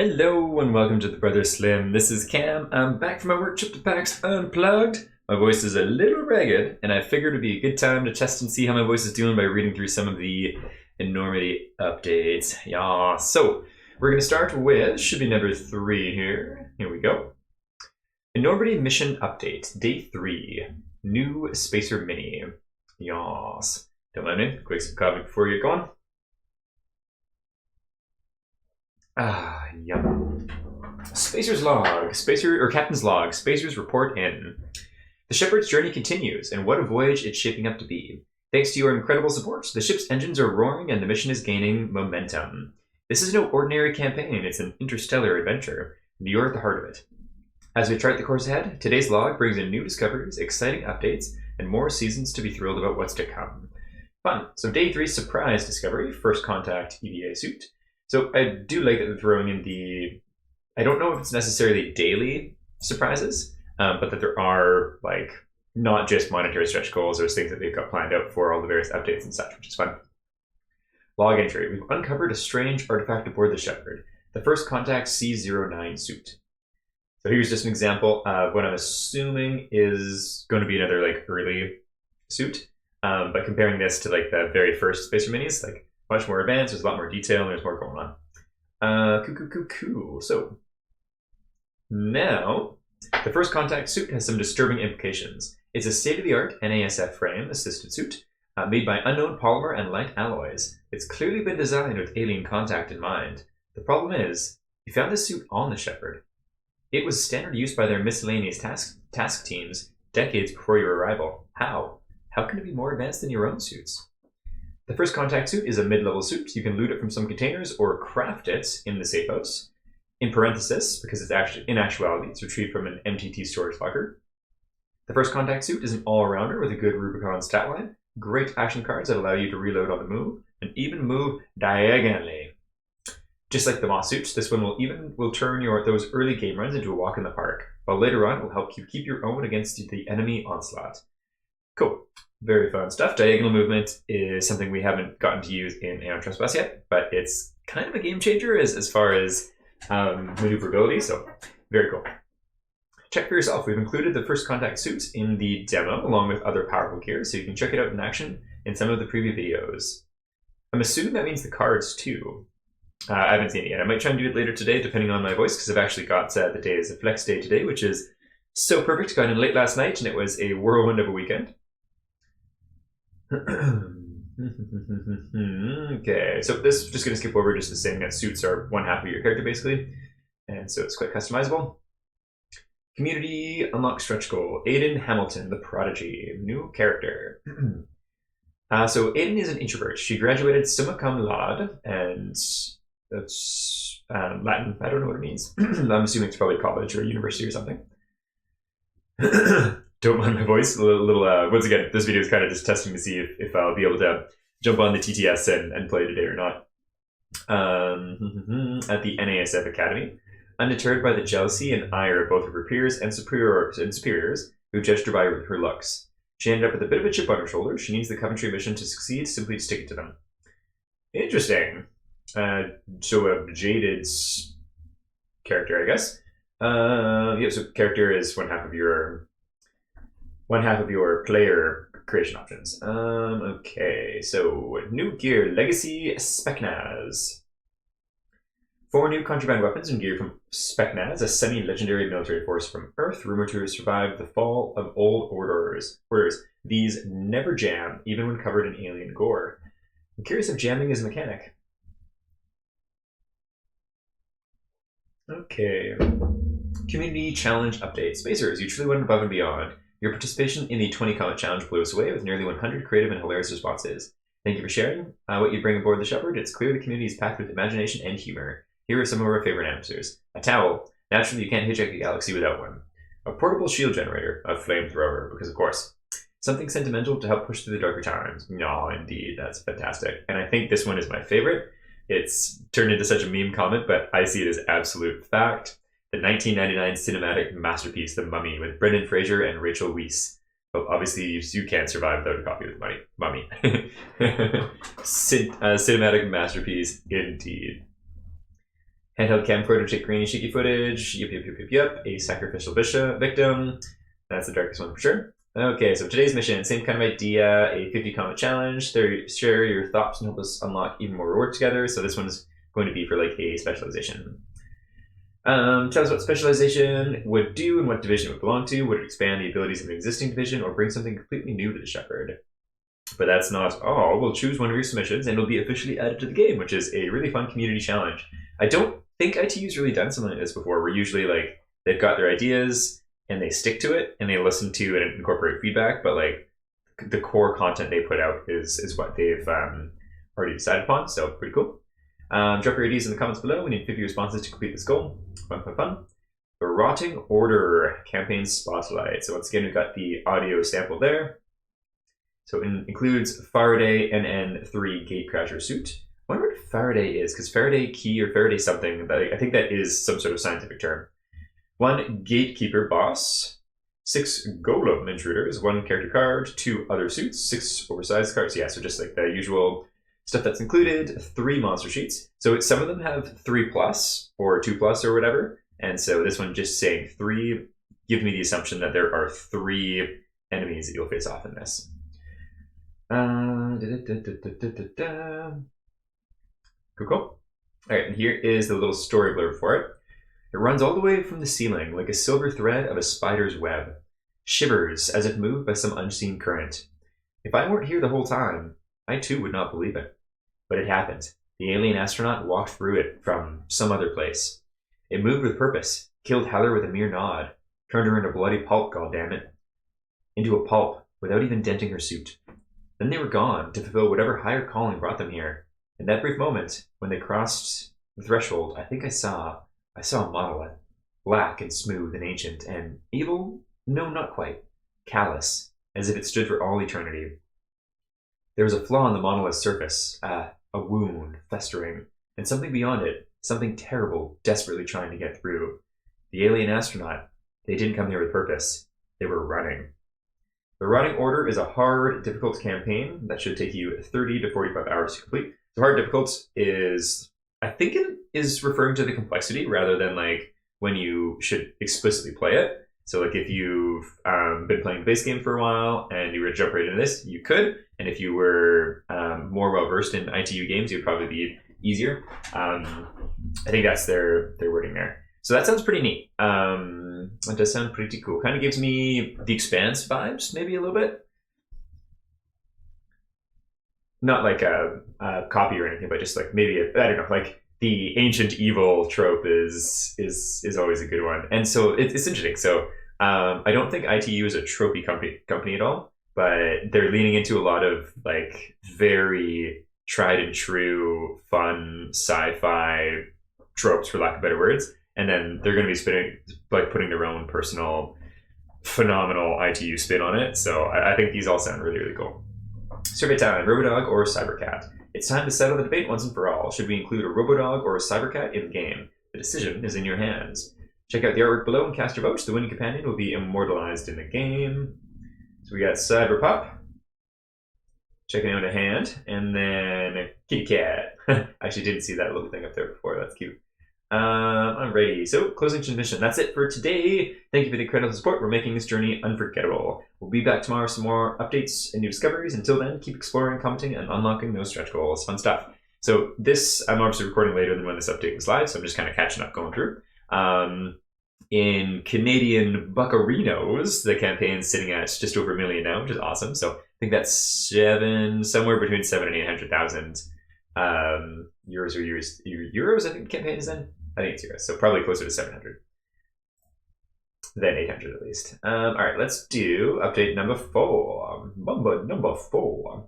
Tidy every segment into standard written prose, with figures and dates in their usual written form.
Hello and welcome to the Brother Slim. This is Cam. I'm back from my work trip to PAX Unplugged. My voice is a little ragged, and I figured it'd be a good time to test and see how my voice is doing by reading through some of the Enormity updates. Yeah, so we're going to start with, should be number 3 here. Here we go. Enormity Mission Update, Day 3. New Spacer Mini. Yas. Don't mind me. Quick some coffee before you get going. Yum. Spacer's log. Captain's log. Spacer's report in. The Shepherd's journey continues, and what a voyage it's shaping up to be. Thanks to your incredible support, the ship's engines are roaring and the mission is gaining momentum. This is no ordinary campaign, it's an interstellar adventure, and you're at the heart of it. As we chart the course ahead, today's log brings in new discoveries, exciting updates, and more seasons to be thrilled about what's to come. Fun. So Day 3 surprise discovery, first contact EVA suit. So I do like that they're throwing in the, I don't know if it's necessarily daily surprises, but that there are like not just monetary stretch goals, there's things that they've got planned out for all the various updates and such, which is fun. Log entry. We've uncovered a strange artifact aboard the Shepherd, the first contact C09 suit. So here's just an example of what I'm assuming is going to be another like early suit, but comparing this to like the very first Spacer Minis, like much more advanced, there's a lot more detail, and there's more going on. Cool. So, now, the first contact suit has some disturbing implications. It's a state-of-the-art NASF frame assisted suit, made by unknown polymer and light alloys. It's clearly been designed with alien contact in mind. The problem is, you found this suit on the Shepherd. It was standard use by their miscellaneous task teams decades before your arrival. How? How can it be more advanced than your own suits? The first contact suit is a mid-level suit. You can loot it from some containers or craft it in the safe house. In parenthesis, because it's actually in actuality, it's retrieved from an MTT storage locker. The first contact suit is an all-rounder with a good Rubicon stat line, great action cards that allow you to reload on the move, and even move diagonally. Just like the Moss suits, this one will turn those early game runs into a walk in the park, while later on it will help you keep your own against the enemy onslaught. Cool. Very fun stuff. Diagonal movement is something we haven't gotten to use in Aeon Trespass yet, but it's kind of a game changer as far as maneuverability, so very cool. Check for yourself. We've included the first contact suits in the demo along with other powerful gear, so you can check it out in action in some of the preview videos. I'm assuming that means the cards too. I haven't seen it yet. I might try and do it later today depending on my voice, because I've actually got the day as a flex day today, which is so perfect. Got in late last night and it was a whirlwind of a weekend. Okay, so this is just going to skip over just the saying that suits are one half of your character basically, and so it's quite customizable. Community unlock stretch goal. Aiden Hamilton, the Prodigy, new character. So Aiden is an introvert. She graduated summa cum laude, and that's Latin. I don't know what it means. I'm assuming it's probably college or university or something. Don't mind my voice. A little once again, this video is kind of just testing to see if I'll be able to jump on the TTS and play today or not. At the NASF Academy, undeterred by the jealousy and ire of both of her peers and superiors who judged her by her looks. She ended up with a bit of a chip on her shoulder. She needs the Coventry mission to succeed, simply stick it to them. Interesting. So a jaded character, I guess. Yeah, so character is one half of your player creation options. Okay, so new gear, Legacy Specnaz. 4 new contraband weapons and gear from Specnaz, a semi-legendary military force from Earth, rumored to have survived the fall of old orders. These never jam, even when covered in alien gore. I'm curious if jamming is a mechanic. Okay. Community challenge update. Spacers, you truly went above and beyond. Your participation in the 20 comment challenge blew us away with nearly 100 creative and hilarious responses. Thank you for sharing what you bring aboard the Shepherd. It's clear the community is packed with imagination and humor. Here are some of our favorite answers. A towel. Naturally, you can't hitchhike a galaxy without one. A portable shield generator. A flamethrower, because of course. Something sentimental to help push through the darker times. No, indeed, that's fantastic. And I think this one is my favorite. It's turned into such a meme comment, but I see it as absolute fact. The 1999 cinematic masterpiece, The Mummy, with Brendan Fraser and Rachel Weisz. Well, obviously, you can't survive without a copy of The Mummy. Cinematic masterpiece, indeed. Handheld camcorder to take grainy, shaky footage. Yep. A sacrificial victim. That's the darkest one for sure. Okay, so today's mission, same kind of idea, a 50 comment challenge. Share your thoughts and help us unlock even more rewards together. So this one's going to be for like a specialization. Tell us what specialization would do and what division it would belong to. Would it expand the abilities of an existing division or bring something completely new to the Shepherd? But that's not all. We'll choose one of your submissions and it'll be officially added to the game, which is a really fun community challenge. I don't think ITU's really done something like this before, where usually like they've got their ideas and they stick to it and they listen to and incorporate feedback, but like the core content they put out is what they've already decided upon. So pretty cool. Drop your ideas in the comments below. We need 50 responses to complete this goal. Fun. The Rotting Order campaign spotlight. So once again, we've got the audio sample there. So it includes Faraday NN3 Gatecrasher suit. I wonder what Faraday is, because Faraday key or Faraday something, I think that is some sort of scientific term. 1 Gatekeeper boss, 6 Golem intruders, 1 character card, 2 other suits, 6 oversized cards. Yeah, so just like the usual stuff that's included, 3 monster sheets. So some of them have 3+ or 2+ or whatever. And so this one just saying 3 gives me the assumption that there are 3 enemies that you'll face off in this. Cool. All right, and here is the little story blurb for it. It runs all the way from the ceiling like a silver thread of a spider's web. Shivers as if moved by some unseen current. If I weren't here the whole time, I too would not believe it. But it happened. The alien astronaut walked through it from some other place. It moved with purpose, killed Heller with a mere nod, turned her into bloody pulp, goddammit. Into a pulp, without even denting her suit. Then they were gone to fulfill whatever higher calling brought them here. In that brief moment, when they crossed the threshold, I think I saw a monolith, black and smooth and ancient, and evil? No, not quite. Callous, as if it stood for all eternity. There was a flaw in the monolith's surface, a wound festering, and something beyond it, something terrible, desperately trying to get through. The alien astronaut, they didn't come here with purpose. They were running. The Rotting Order is a hard, difficult campaign that should take you 30 to 45 hours to complete. So hard difficult is, I think it is referring to the complexity rather than like when you should explicitly play it. So like if you've been playing the base game for a while and you were to jump right into this, you could. And if you were more well-versed in ITU games, it would probably be easier. I think that's their wording there. So that sounds pretty neat. That does sound pretty cool. Kind of gives me The Expanse vibes, maybe a little bit. Not like a copy or anything, but just like maybe, I don't know, like the ancient evil trope is always a good one. And so it's interesting. So I don't think ITU is a tropey company at all, but they're leaning into a lot of like very tried and true, fun sci-fi tropes, for lack of better words. And then they're going to be putting their own personal, phenomenal ITU spin on it. So I think these all sound really, really cool. Survey time, Robodog or Cybercat? It's time to settle the debate once and for all. Should we include a Robodog or a Cybercat in the game? The decision is in your hands. Check out the artwork below and cast your votes. The winning companion will be immortalized in the game. So we got Cyberpup. Checking out a hand. And then Kitty Cat. I actually didn't see that little thing up there before. That's cute. Alrighty, so closing transmission. That's it for today. Thank you for the incredible support. We're making this journey unforgettable. We'll be back tomorrow with some more updates and new discoveries. Until then, keep exploring, commenting, and unlocking those stretch goals. Fun stuff. So this, I'm obviously recording later than when this update was live, so I'm just kind of catching up going through. In Canadian buccarinos, the campaign's sitting at just over 1 million now, which is awesome. So I think that's somewhere between 700,000 and 800,000 euros or euros. I think the campaign is in. I think it's euros, so probably closer to 700 than 800 at least. All right, let's do update number 4. Number 4.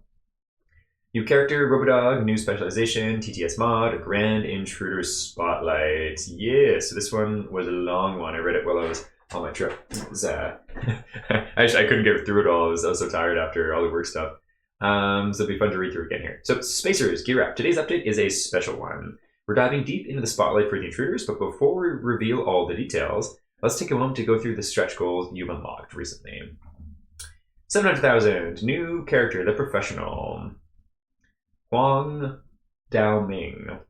New character, Robodog, new specialization, TTS mod, Grand Intruder Spotlight. Yeah, so this one was a long one. I read it while I was on my trip. It was, I couldn't get through it all. I was so tired after all the work stuff. So it'll be fun to read through again here. So Spacers, gear up. Today's update is a special one. We're diving deep into the spotlight for the intruders, but before we reveal all the details, let's take a moment to go through the stretch goals you've unlocked recently. 700,000, new character, the professional. Huang Daoming.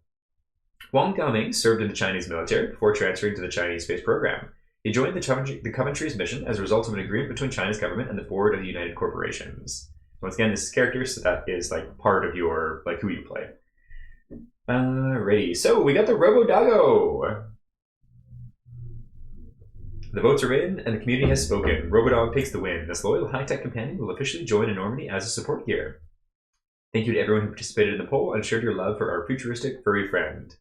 Wang Gaoming served in the Chinese military before transferring to the Chinese space program. He joined the Coventry's mission as a result of an agreement between China's government and the board of the United Corporations. Once again, this is character, so that is like part of your who you play. Alrighty, so we got the Robo-Doggo. The votes are in, and the community has spoken. Robodog takes the win. This loyal high-tech companion will officially join Enormity as a support gear. Thank you to everyone who participated in the poll and shared your love for our futuristic furry friend.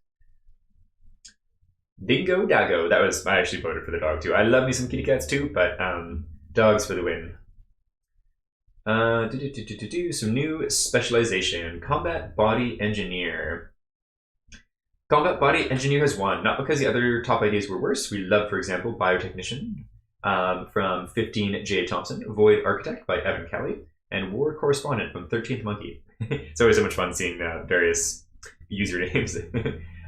Dingo Doggo. I actually voted for the dog too. I love me some kitty cats too, but dogs for the win. Some new specialization. Combat Body Engineer. Combat Body Engineer has won, not because the other top ideas were worse. We love, for example, Biotechnician from 15 J. Thompson, Void Architect by Evan Kelly, and War Correspondent from 13th Monkey. It's always so much fun seeing various usernames.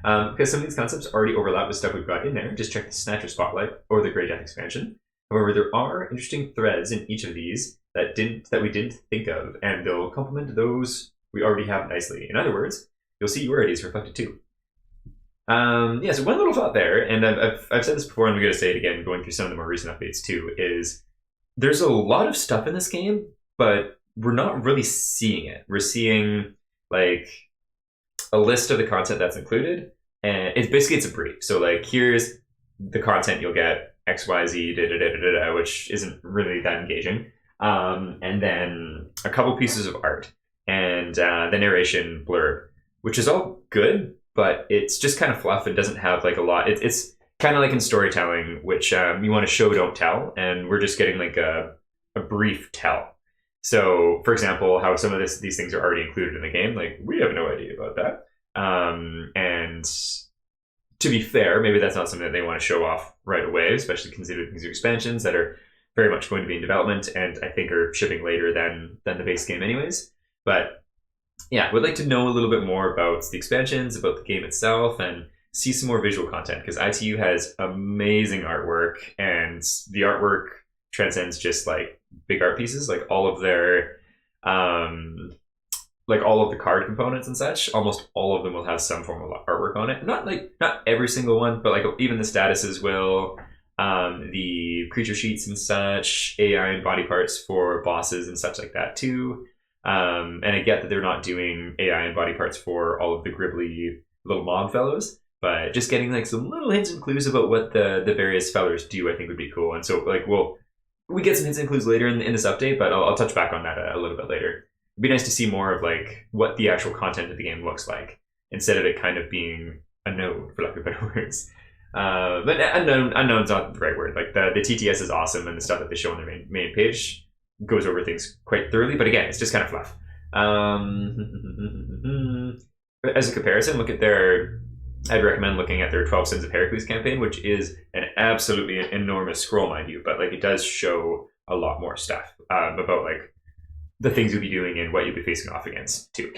Because some of these concepts already overlap with stuff we've got in there. Just check the Snatcher Spotlight or the Grey Death expansion. However, there are interesting threads in each of these that we didn't think of, and they'll complement those we already have nicely. In other words, you'll see your ideas reflected too. So one little thought there, and I've said this before, and I'm going to say it again, going through some of the more recent updates too, is there's a lot of stuff in this game, but we're not really seeing it. We're seeing like a list of the content that's included, and it's a brief. So like, here's the content you'll get, XYZ, which isn't really that engaging. And then a couple pieces of art, and the narration blurb, which is all good, but it's just kind of fluff and doesn't have like a lot. It's kind of like in storytelling, which you want to show, don't tell, and we're just getting like a brief tell. So, for example, how some of these things are already included in the game, like we have no idea about that. And to be fair, maybe that's not something that they want to show off right away, especially considering these are expansions that are very much going to be in development and I think are shipping later than the base game anyways. But yeah, would like to know a little bit more about the expansions, about the game itself, and see some more visual content, because ITU has amazing artwork, and the artwork transcends just like big art pieces, like all of their like all of the card components and such. Almost all of them will have some form of artwork on it. Not every single one, but like even the statuses will, the creature sheets and such, AI and body parts for bosses and such like that too. And I get that they're not doing AI and body parts for all of the gribbly little mob fellows, but just getting like some little hints and clues about what the various fellers do, I think would be cool. And so like we get some hints and clues later in this update, but I'll touch back on that a little bit later. It'd be nice to see more of like what the actual content of the game looks like, instead of it kind of being a node, for lack of better words. But unknown's not the right word. Like the TTS is awesome, and the stuff that they show on their main page goes over things quite thoroughly, but again, it's just kind of fluff. As a comparison, I'd recommend looking at their 12 Sins of Heracles campaign, which is an absolutely enormous scroll, mind you, but like it does show a lot more stuff about like the things you'll be doing and what you'll be facing off against too.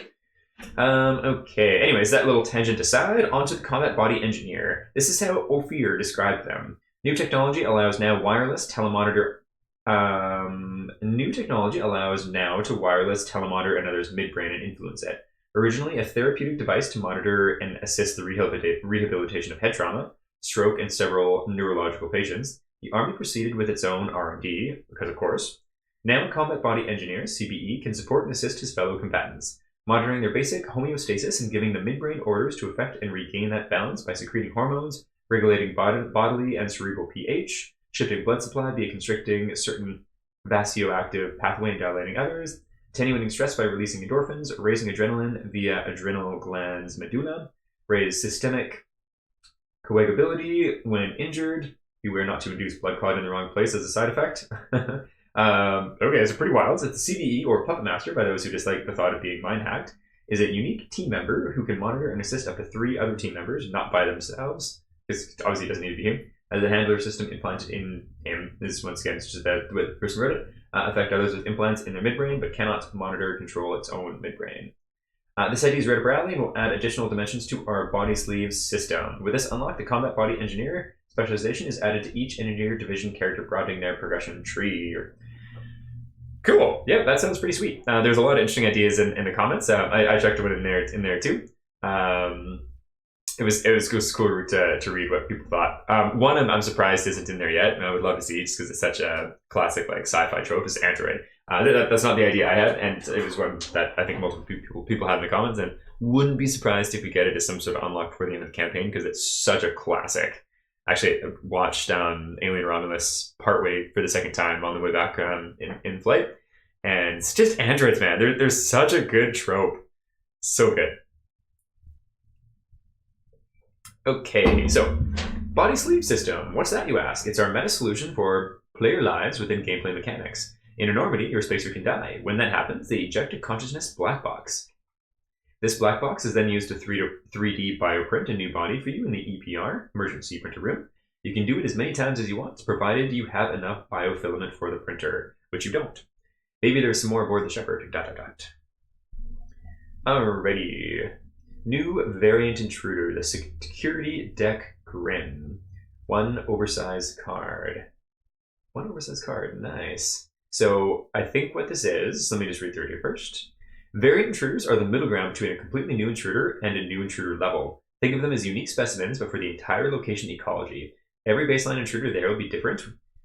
Okay, anyways, that little tangent aside, onto the Combat Body Engineer. This is how Ophir described them. New technology allows now to wireless telemonitor and others' midbrain and influence it. Originally a therapeutic device to monitor and assist the rehabilitation of head trauma, stroke, and several neurological patients, the Army proceeded with its own R&D, because of course. Now Combat Body Engineer, CBE, can support and assist his fellow combatants, monitoring their basic homeostasis and giving the midbrain orders to affect and regain that balance by secreting hormones, regulating bodily and cerebral pH, shifting blood supply via constricting certain vasoactive pathway and dilating others, attenuating stress by releasing endorphins, raising adrenaline via adrenal glands medulla, raise systemic coagulability when injured, beware not to induce blood clot in the wrong place as a side effect. Okay, it's pretty wild. So the CBE, or Puppet Master, by those who dislike the thought of being mind hacked, is a unique team member who can monitor and assist up to 3 other team members, not by themselves, because obviously it doesn't need to be him, as a handler system implanted in him. This, once again, is just the person wrote it. Affect others with implants in their midbrain, but cannot control its own midbrain. This idea is right up our alley and will add additional dimensions to our body sleeves system. With this unlock, the Combat Body Engineer specialization is added to each engineer division character, broadening their progression tree. Cool. Yeah, that sounds pretty sweet. There's a lot of interesting ideas in the comments. I checked one in there too. it was cool to read what people thought. One I'm surprised isn't in there yet, and I would love to see just because it's such a classic like sci-fi trope is Android. That's not the idea I had, and it was one that I think multiple people had in the comments, and wouldn't be surprised if we get it as some sort of unlock before the end of the campaign because it's such a classic. Actually, I watched Alien Romulus partway for the second time on the way back in flight, and it's just androids, man. They're such a good trope, so good. Okay, so body sleep system. What's that, you ask? It's our meta solution for player lives within gameplay mechanics. In Enormity, your spacer can die. When that happens, they eject a consciousness black box. This black box is then used to 3D bioprint a new body for you in the EPR, emergency printer room. You can do it as many times as you want, provided you have enough biofilament for the printer, which you don't. Maybe there's some more aboard the Shepherd. ... Alrighty. New variant intruder, the security deck Grin. One oversized card. One oversized card, nice. So I think what this is, let me just read through it here first. Variant intruders are the middle ground between a completely new intruder and a new intruder level. Think of them as unique specimens, but for the entire location ecology. Every baseline intruder there will be different.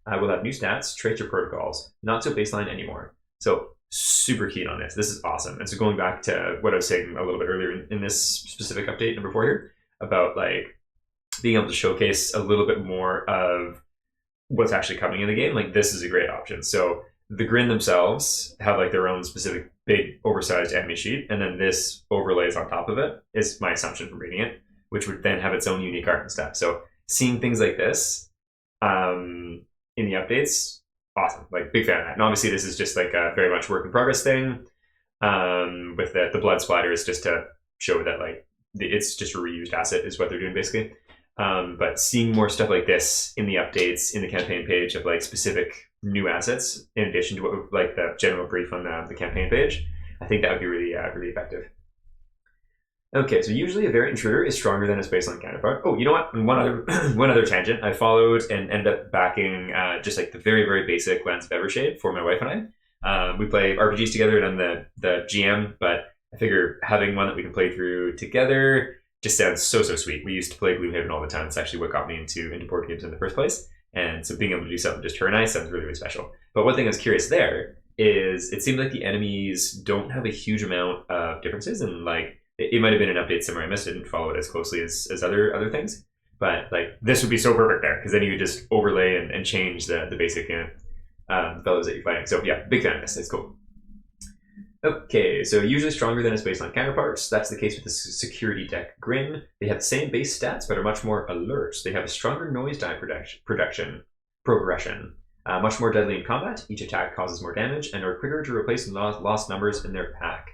Will have new stats, traits, or protocols. Not so baseline anymore. So super keen on this. This is awesome. And so going back to what I was saying a little bit earlier in this specific update, number 4 here, about like being able to showcase a little bit more of what's actually coming in the game, like this is a great option. So the Grin themselves have like their own specific big oversized enemy sheet, and then this overlays on top of it is my assumption from reading it, which would then have its own unique art and stuff. So seeing things like this in the updates, awesome. Like big fan of that. And obviously this is just like a very much work in progress thing. With the blood splatter is just to show that like it's just a reused asset is what they're doing basically. But seeing more stuff like this in the updates in the campaign page of like specific new assets in addition to what like the general brief on the campaign page, I think that would be really really effective. Okay, so usually a variant intruder is stronger than its baseline counterpart. Oh, you know what? One other tangent. I followed and ended up backing just like the very, very basic Lands of Evershade for my wife and I. We play RPGs together and I'm the GM, but I figure having one that we can play through together just sounds so sweet. We used to play Gloomhaven all the time. It's actually what got me into board games in the first place. And so being able to do something just her and I sounds really, really special. But one thing I was curious there is it seemed like the enemies don't have a huge amount of differences, and like it might have been an update somewhere I missed. I didn't follow it as closely as other things, but like this would be so perfect there because then you could just overlay and change the basic fellows that you're fighting. So yeah, big fan of this. It's cool. Okay, so usually stronger than its baseline counterparts. That's the case with the security deck Grin. They have the same base stats, but are much more alert. They have a stronger noise die progression, much more deadly in combat. Each attack causes more damage, and are quicker to replace lost numbers in their pack.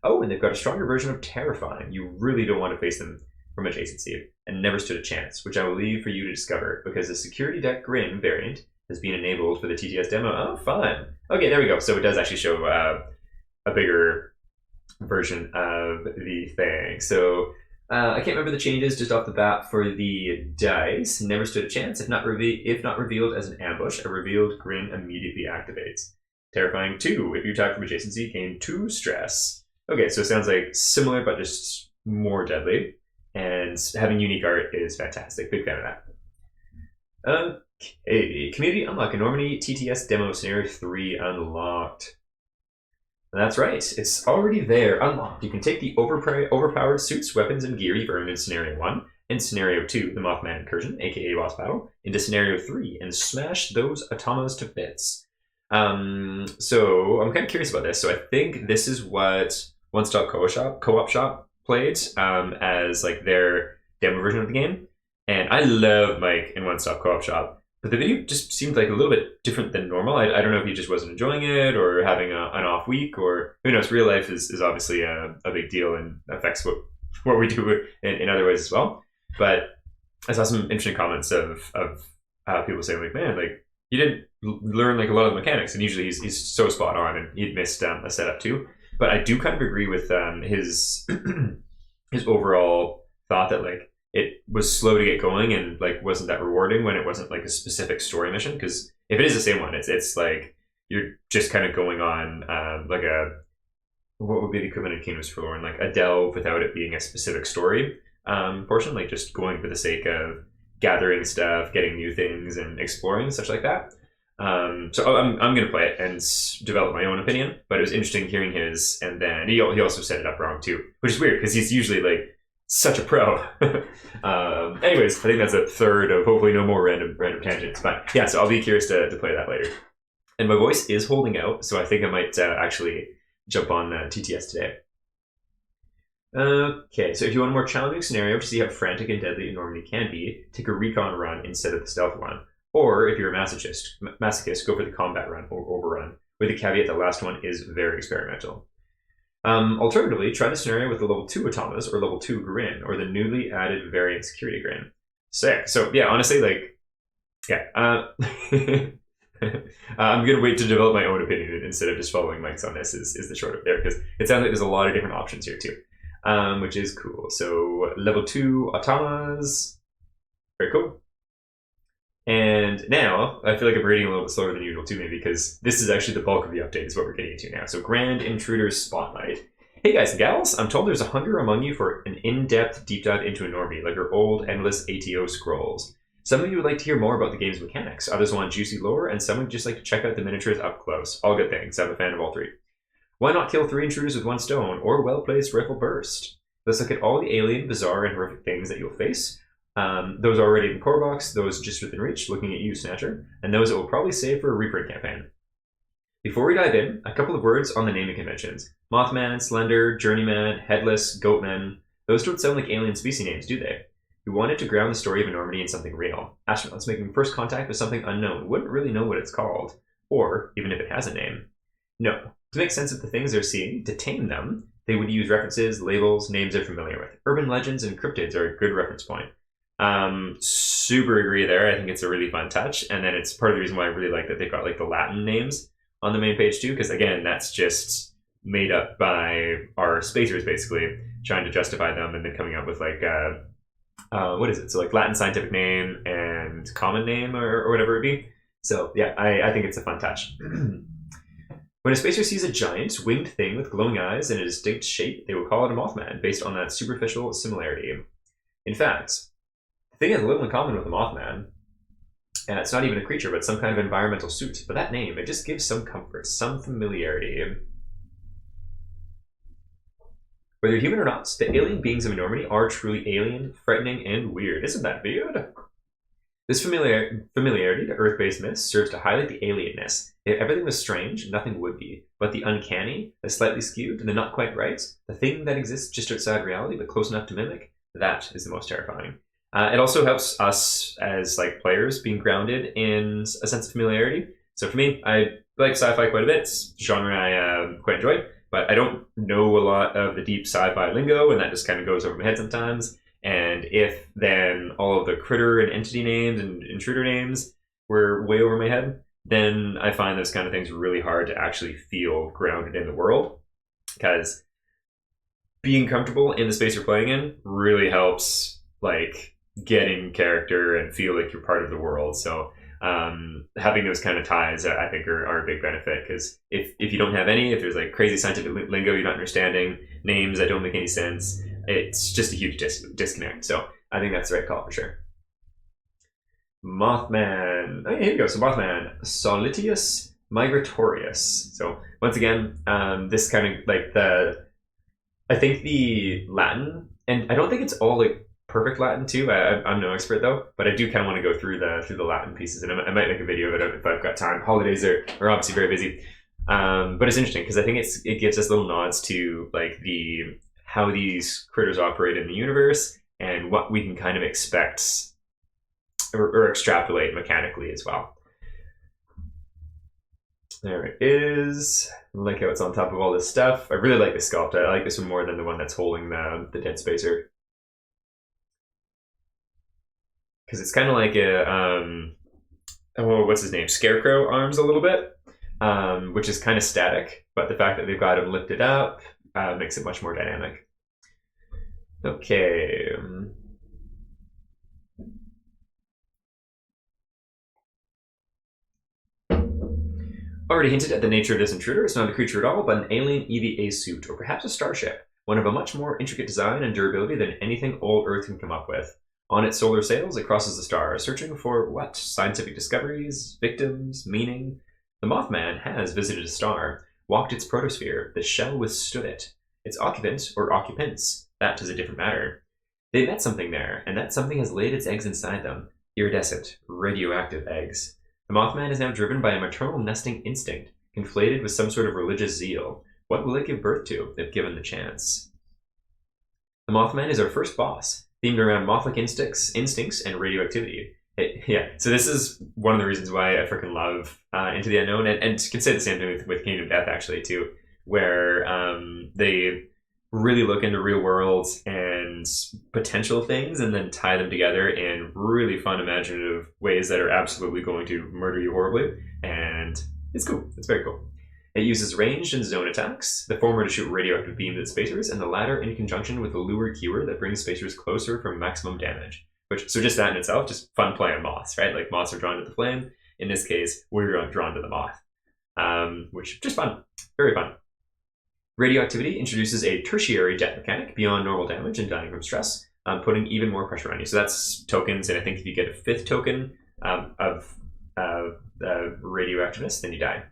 Oh, and they've got a stronger version of Terrifying. You really don't want to face them from adjacency, and never stood a chance, which I will leave for you to discover, because the security deck Grin variant has been enabled for the TTS demo. Oh, fun. Okay, there we go. So it does actually show a bigger version of the thing. So I can't remember the changes just off the bat for the dice. Never stood a chance. If not revealed as an ambush, a revealed Grin immediately activates. Terrifying 2. If you attack from adjacency, gain 2 stress. Okay, so it sounds like similar, but just more deadly. And having unique art is fantastic. Big fan of that. Okay, Community Unlock Enormity TTS Demo Scenario 3 unlocked. That's right, it's already there, unlocked. You can take the overpowered suits, weapons, and gear you've earned in Scenario 1 and Scenario 2, the Mothman Incursion, aka Boss Battle, into Scenario 3 and smash those automos to bits. So I'm kind of curious about this. So I think this is what One Stop Co-op Shop played as like their demo version of the game. And I love Mike in One Stop Co-op Shop. But the video just seemed like a little bit different than normal. I don't know if he just wasn't enjoying it or having an off week, or who knows. Real life is obviously a big deal and affects what we do in other ways as well. But I saw some interesting comments of people saying like, man, like you didn't learn like a lot of the mechanics, and usually he's so spot on, and he'd missed a setup too. But I do kind of agree with his his overall thought that like it was slow to get going and like wasn't that rewarding when it wasn't like a specific story mission. Because if it is the same one, it's like you're just kind of going on like what would be the equivalent of Kingdoms Forlorn, like a delve without it being a specific story. portion, like just going for the sake of gathering stuff, getting new things, and exploring, such like that. So I'm going to play it and develop my own opinion, but it was interesting hearing his, and then he also set it up wrong too, which is weird because he's usually like such a pro. Anyways, I think that's a third of hopefully no more random tangents, but yeah, so I'll be curious to play that later. And my voice is holding out, so I think I might actually jump on TTS today. Okay, so if you want a more challenging scenario to see how frantic and deadly Enormity can be, take a recon run instead of the stealth one. Or if you're a masochist, go for the combat run or overrun, with the caveat that the last one is very experimental. Alternatively, try the scenario with the level 2 Automas or level 2 Grin, or the newly added variant Security Grin. Sick. So yeah, honestly, like, yeah. I'm going to wait to develop my own opinion instead of just following Mike's on this is the short of there, because it sounds like there's a lot of different options here too, which is cool. So level 2 Automas, very cool. And now, I feel like I'm reading a little bit slower than usual too, maybe, because this is actually the bulk of the update is what we're getting into now. So Grand Intruder's Spotlight. Hey guys and gals, I'm told there's a hunger among you for an in-depth deep dive into Enormity, like your old endless ATO scrolls. Some of you would like to hear more about the game's mechanics, others want juicy lore, and some would just like to check out the miniatures up close. All good things, I'm a fan of all three. Why not kill 3 intruders with 1 stone, or well-placed rifle burst? Let's look at all the alien, bizarre, and horrific things that you'll face. Those already in the core box, those just within reach, looking at you, Snatcher, and those that we'll probably save for a reprint campaign. Before we dive in, a couple of words on the naming conventions. Mothman, Slender, Journeyman, Headless, Goatman. Those don't sound like alien species names, do they? We wanted to ground the story of Enormity in something real. Astronauts making first contact with something unknown wouldn't really know what it's called, or even if it has a name. No. To make sense of the things they're seeing, to tame them, they would use references, labels, names they're familiar with. Urban legends and cryptids are a good reference point. Super agree there. I think it's a really fun touch, and then it's part of the reason why I really like that they've got like the Latin names on the main page too, because again, that's just made up by our spacers basically, trying to justify them and then coming up with like what is it? So like Latin scientific name and common name or whatever it be. So yeah, I think it's a fun touch. When a spacer sees a giant winged thing with glowing eyes and a distinct shape, they will call it a Mothman based on that superficial similarity. In fact, the thing has little in common with a Mothman. It's not even a creature, but some kind of environmental suit. But that name, it just gives some comfort, some familiarity. Whether human or not, the alien beings of Enormity are truly alien, frightening, and weird. Isn't that weird? This familiarity to Earth-based myths serves to highlight the alienness. If everything was strange, nothing would be. But the uncanny, the slightly skewed, and the not quite right, the thing that exists just outside reality but close enough to mimic, that is the most terrifying. It also helps us as like players being grounded in a sense of familiarity. So for me, I like sci-fi quite a bit. It's a genre I quite enjoy, but I don't know a lot of the deep sci-fi lingo, and that just kind of goes over my head sometimes. And if then all of the critter and entity names and intruder names were way over my head, then I find those kind of things really hard to actually feel grounded in the world, because being comfortable in the space you're playing in really helps like get in character and feel like you're part of the world. So having those kind of ties, I think, are a big benefit, because if you don't have any, if there's like crazy scientific lingo you're not understanding, names that don't make any sense, it's just a huge disconnect. So I think that's the right call for sure. Mothman. Oh, yeah, here we go. So Mothman, Solitius Migratorius. So once again, this kind of like I think the Latin, and I don't think it's all like perfect Latin too. I'm no expert though, but I do kind of want to go through the Latin pieces, and I might make a video of it if I've got time. Holidays are obviously very busy, but it's interesting because I think it gives us little nods to like how these critters operate in the universe and what we can kind of expect or extrapolate mechanically as well. There it is. I like how it's on top of all this stuff. I really like this sculpt. I like this one more than the one that's holding the dead spacer, because it's kind of like what's his name? Scarecrow arms a little bit, which is kind of static, but the fact that they've got him lifted up makes it much more dynamic. Okay. Already hinted at the nature of this intruder. It's not a creature at all, but an alien EVA suit, or perhaps a starship. one of a much more intricate design and durability than anything old Earth can come up with. On its solar sails, it crosses the stars, searching for what? Scientific discoveries, victims, meaning? The Mothman has visited a star, walked its protosphere. The shell withstood it. Its occupant, or occupants, that is a different matter. They met something there, and that something has laid its eggs inside them. Iridescent, radioactive eggs. The Mothman is now driven by a maternal nesting instinct, conflated with some sort of religious zeal. What will it give birth to, if given the chance? The Mothman is our first boss, themed around Mothlic instincts and radioactivity. Yeah, so this is one of the reasons why I freaking love Into the Unknown, and can say the same thing with Kingdom of Death, actually, too, where they really look into real worlds and potential things and then tie them together in really fun, imaginative ways that are absolutely going to murder you horribly, and it's cool. It's very cool. It uses ranged and zone attacks, the former to shoot radioactive beams at spacers, and the latter in conjunction with a lure keyword that brings spacers closer for maximum damage. So just that in itself, just fun play on moths, right? Like, moths are drawn to the flame. In this case, we're drawn to the moth, which just fun, very fun. Radioactivity introduces a tertiary death mechanic beyond normal damage and dying from stress, putting even more pressure on you. So that's tokens, and I think if you get a 5th token of radioactiveness, then you die.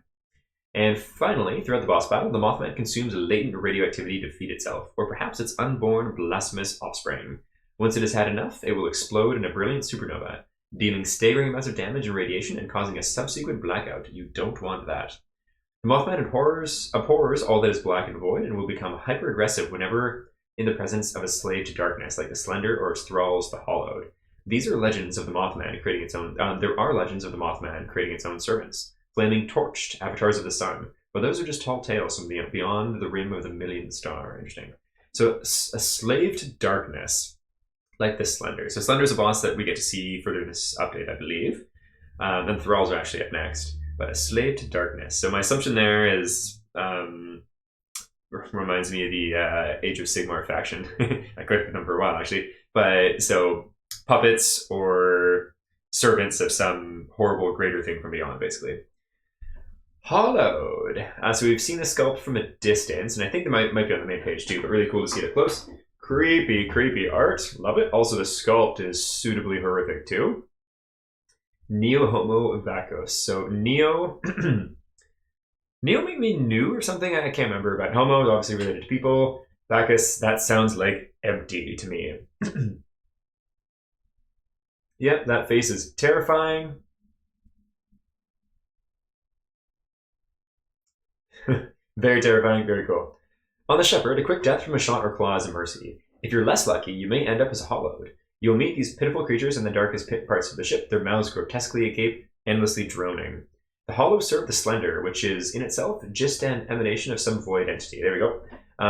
And finally, throughout the boss battle, the Mothman consumes latent radioactivity to feed itself, or perhaps its unborn blasphemous offspring. Once it has had enough, it will explode in a brilliant supernova, dealing staggering amounts of damage and radiation and causing a subsequent blackout. You don't want that. The Mothman abhors all that is black and void and will become hyper-aggressive whenever in the presence of a slave to darkness, like the Slender or its thralls, the Hollowed. These are legends of the Mothman creating its own. There are legends of the Mothman creating its own servants, flaming torched avatars of the sun, but those are just tall tales from beyond the rim of the millionth star. Interesting. So a slave to darkness, like the Slender. So Slender's a boss that we get to see further in this update, I believe. And Thralls are actually up next. But a slave to darkness. So my assumption there is reminds me of the Age of Sigmar faction. I collected them for a while, actually. But so puppets or servants of some horrible greater thing from beyond, basically. Hollowed. So we've seen the sculpt from a distance, and I think they might be on the main page too, but really cool to see it up close. Creepy, creepy art. Love it. Also, the sculpt is suitably horrific too. Neo Homo Vacos. So Neo Neo made me new or something. I can't remember. But Homo is obviously related to people. Vacus, that sounds like empty to me. Yep, that face is terrifying. Very terrifying, very cool. On the Shepherd, a quick death from a shot or claw is a mercy. If you're less lucky, you may end up as Hollowed. You'll meet these pitiful creatures in the darkest pit parts of the ship, their mouths grotesquely agape, endlessly droning. The Hollow serve the Slender, which is in itself just an emanation of some void entity. There we go.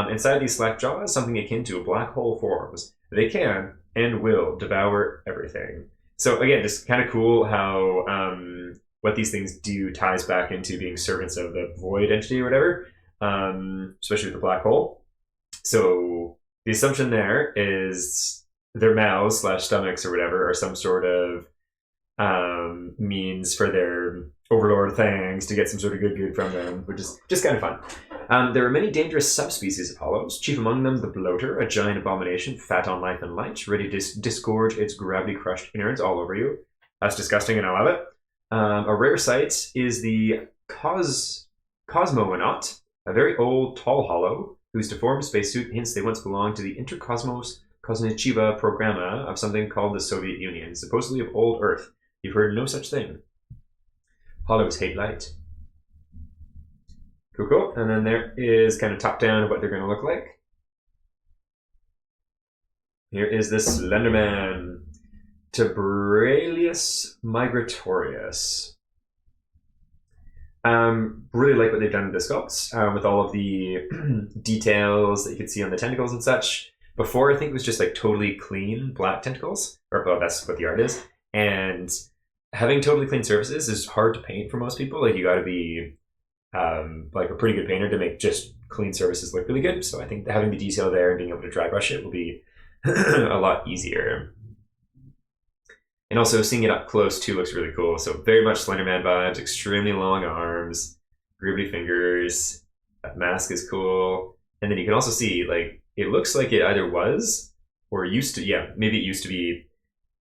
Inside these slack jaws, something akin to a black hole forms. They can and will devour everything. So again, just kind of cool how what these things do ties back into being servants of the void entity or whatever, especially with the black hole. So the assumption there is their mouths / stomachs or whatever are some sort of means for their overlord things to get some sort of good from them, which is just kind of fun. There are many dangerous subspecies of hollows, chief among them the bloater, a giant abomination, fat on life and light, ready to disgorge its gravity-crushed innards all over you. That's disgusting and I love it. A rare sight is the Cosmonaut, a very old, tall hollow, whose deformed spacesuit hints they once belonged to the Intercosmos Kosnichiva Programma of something called the Soviet Union, supposedly of old Earth. You've heard no such thing. Hollows hate light. Cool, cool. And then there is kind of top down of what they're going to look like. Here is the Slenderman. Tebralius migratorius. Really like what they've done with the sculpts, with all of the details that you can see on the tentacles and such. Before, I think it was just like totally clean black tentacles, or well, that's what the art is. And having totally clean surfaces is hard to paint for most people. Like, you got to be like a pretty good painter to make just clean surfaces look really good. So I think having the detail there and being able to dry brush it will be a lot easier. And also seeing it up close too looks really cool. So very much Slenderman vibes, extremely long arms, gribbly fingers. That mask is cool. And then you can also see like it looks like it either was or used to. Yeah, maybe it used to be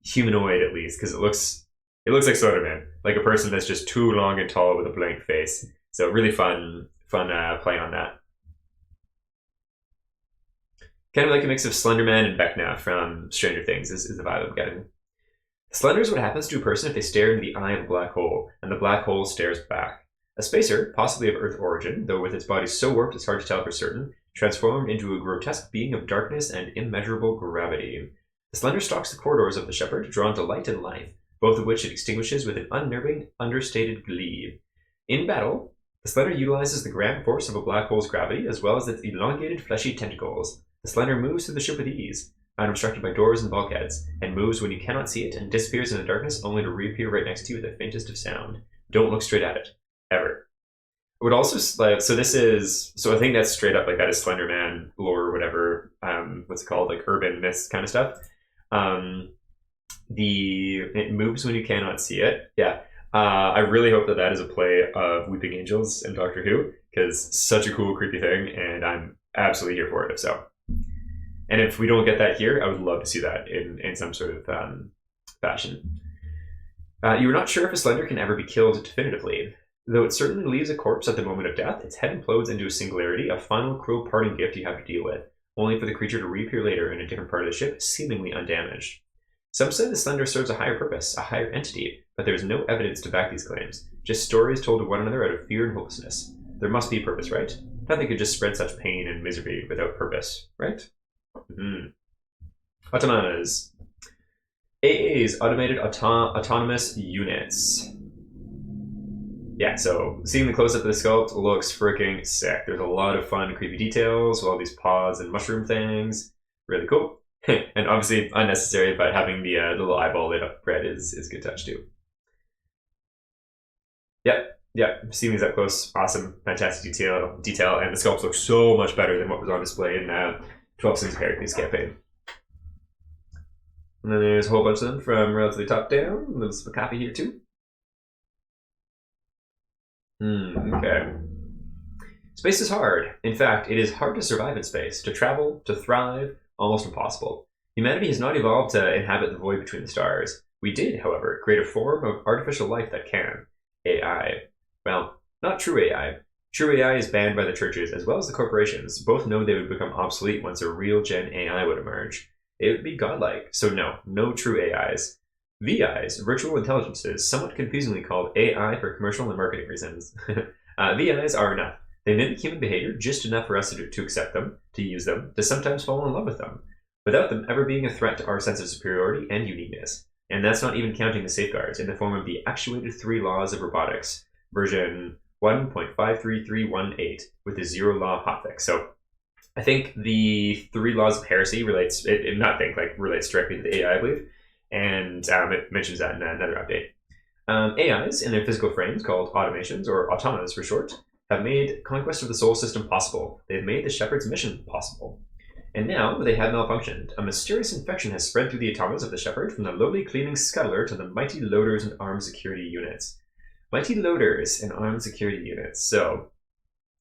humanoid at least, because it looks like Slenderman, like a person that's just too long and tall with a blank face. So really fun play on that. Kind of like a mix of Slenderman and Vecna from Stranger Things is the vibe I'm getting. Slender is what happens to a person if they stare into the eye of a black hole, and the black hole stares back. A spacer, possibly of Earth origin, though with its body so warped it's hard to tell for certain, transformed into a grotesque being of darkness and immeasurable gravity. The Slender stalks the corridors of the Shepherd, drawn to light and life, both of which it extinguishes with an unnerving, understated glee. In battle, the Slender utilizes the grand force of a black hole's gravity, as well as its elongated, fleshy tentacles. The Slender moves through the ship with ease, unobstructed by doors and bulkheads, and moves when you cannot see it, and disappears in the darkness only to reappear right next to you with the faintest of sound. Don't look straight at it. Ever. It would also, so I think that's straight up, like, that is Slenderman lore or whatever, what's it called, like urban myths kind of stuff. It moves when you cannot see it. Yeah. I really hope that is a play of Weeping Angels and Doctor Who, because such a cool, creepy thing, and I'm absolutely here for it if so. And if we don't get that here, I would love to see that in some sort of fashion. You are not sure if a Slender can ever be killed definitively. Though it certainly leaves a corpse at the moment of death, its head implodes into a singularity, a final cruel parting gift you have to deal with, only for the creature to reappear later in a different part of the ship, seemingly undamaged. Some say the Slender serves a higher purpose, a higher entity, but there is no evidence to back these claims, just stories told to one another out of fear and hopelessness. There must be a purpose, right? Nothing could just spread such pain and misery without purpose, right? Automatas. AA's automated autonomous units. Yeah, so seeing the close-up of the sculpt looks freaking sick. There's a lot of fun, creepy details with all these paws and mushroom things. Really cool. And obviously unnecessary, but having the little eyeball lit up red is a good touch too. Yep. Seeing these up close, awesome, fantastic detail, and the sculpts look so much better than what was on display in 12 Sins of Heracles campaign. And then there's a whole bunch of them from relatively top down. There's a copy here too. Okay. Space is hard. In fact, it is hard to survive in space, to travel, to thrive, almost impossible. Humanity has not evolved to inhabit the void between the stars. We did, however, create a form of artificial life that can. AI. Well, not true AI. True AI is banned by the churches as well as the corporations. Both know they would become obsolete once a real gen AI would emerge. It would be godlike, so no true AIs. VIs, virtual intelligences, somewhat confusingly called AI for commercial and marketing reasons. VIs are enough. They mimic human behavior just enough for us to accept them, to use them, to sometimes fall in love with them, without them ever being a threat to our sense of superiority and uniqueness. And that's not even counting the safeguards in the form of the actuated 3 laws of robotics, version 1.53318, with the 0 law hotfix. So I think the 3 laws of heresy relates directly to the AI, I believe. And it mentions that in another update. AIs, in their physical frames, called automations, or automatas for short, have made conquest of the solar system possible. They have made the Shepherd's mission possible. And now they have malfunctioned. A mysterious infection has spread through the automatas of the Shepherd, from the lowly cleaning scuttler to the mighty loaders and armed security units. Mighty loaders and armed security units. So,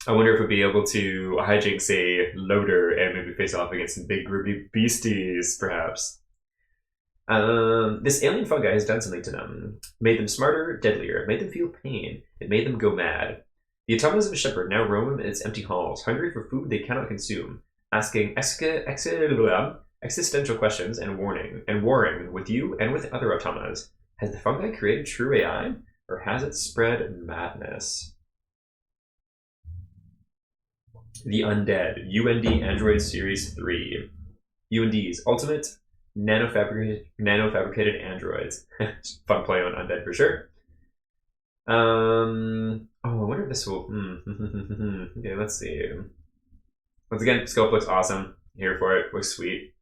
I wonder if we'll be able to hijinks a loader and maybe face off against some big groovy beasties, perhaps. This alien fungi has done something to them. Made them smarter, deadlier, made them feel pain. It made them go mad. The automatas of a shepherd now roam in its empty halls, hungry for food they cannot consume, asking existential questions and warring with you and with other automatas. Has the fungi created true AI, or has it spread madness? The Undead, UND Android Series 3. UND's ultimate nanofabricated androids. Fun play on Undead for sure. I wonder if this will... Okay, let's see. Once again, scope looks awesome. Here for it. Looks sweet.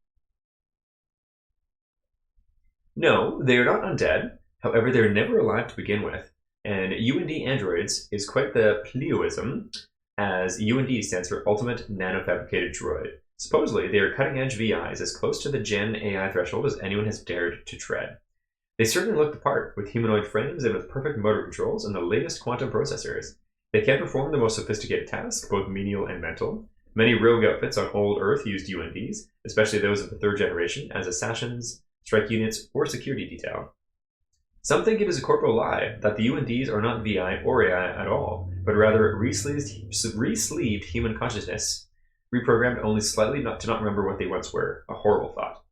No, they are not undead. However, they're never alive to begin with. And UND androids is quite the pleoism, as UND stands for Ultimate Nanofabricated Droid. Supposedly, they are cutting-edge VIs as close to the Gen AI threshold as anyone has dared to tread. They certainly look the part, with humanoid frames and with perfect motor controls and the latest quantum processors. They can perform the most sophisticated tasks, both menial and mental. Many rogue outfits on old Earth used UNDs, especially those of the third generation, as assassins, strike units, or security detail. Some think it is a corporal lie that the UNDs are not VI or AI at all, but rather re-sleeved human consciousness, reprogrammed only slightly to not remember what they once were. A horrible thought.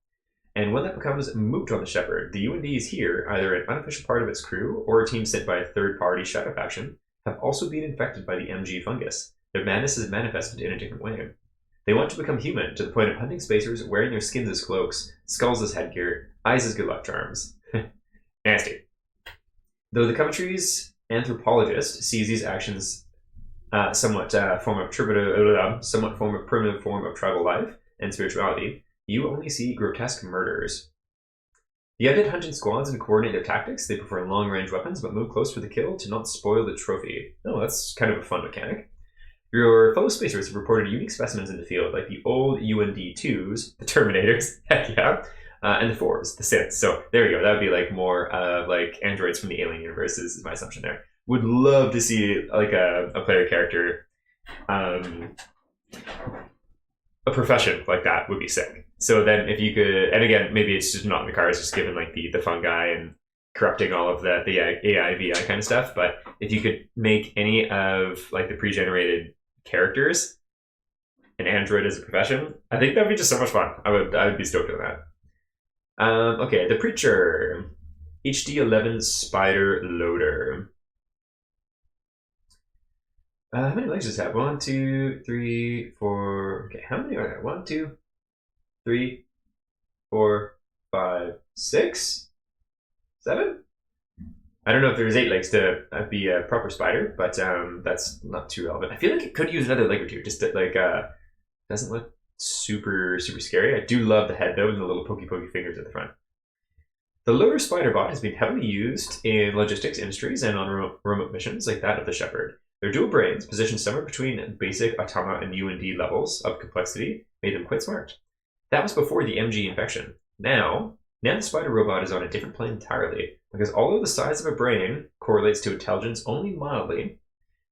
And when that becomes moot on the Shepherd, the UNDs here, either an unofficial part of its crew or a team sent by a third-party shadow faction, have also been infected by the MG fungus. Their madness is manifested in a different way. They want to become human, to the point of hunting spacers, wearing their skins as cloaks, skulls as headgear, eyes as good luck charms. Nasty. Though the country's anthropologist sees these actions somewhat form of primitive form of tribal life and spirituality, you only see grotesque murders. The undead hunt in squads and coordinate their tactics. They prefer long-range weapons, but move close for the kill to not spoil the trophy. Oh, that's kind of a fun mechanic. Your fellow spacers have reported unique specimens in the field, like the old UND-2s, the Terminators, heck yeah, and the 4s, the Siths. So there you go. That would be like more like androids from the Alien universe is my assumption there. Would love to see like a player character, a profession like that would be sick. So then if you could, and again, maybe it's just not in the cards, just given like the fungi and corrupting all of the AI, VI kind of stuff. But if you could make any of like the pre-generated characters an android as a profession, I think that would be just so much fun. I would be stoked on that. Okay, the Preacher. HD11 Spider Loader. How many legs does it have? 1, 2, 3, 4. Okay, how many are there? 1, 2, 3, 4, 5, 6, 7? I don't know if there's 8 legs to be a proper spider, but that's not too relevant. I feel like it could use another leg or two, just to, like, doesn't look super scary. I do love the head though, and the little pokey fingers at the front. The loader spider bot has been heavily used in logistics industries and on remote missions like that of the Shepherd. Their dual brains, positioned somewhere between basic Automa and UND levels of complexity, made them quite smart. That was before the MG infection. Now the spider robot is on a different plane entirely, because although the size of a brain correlates to intelligence only mildly,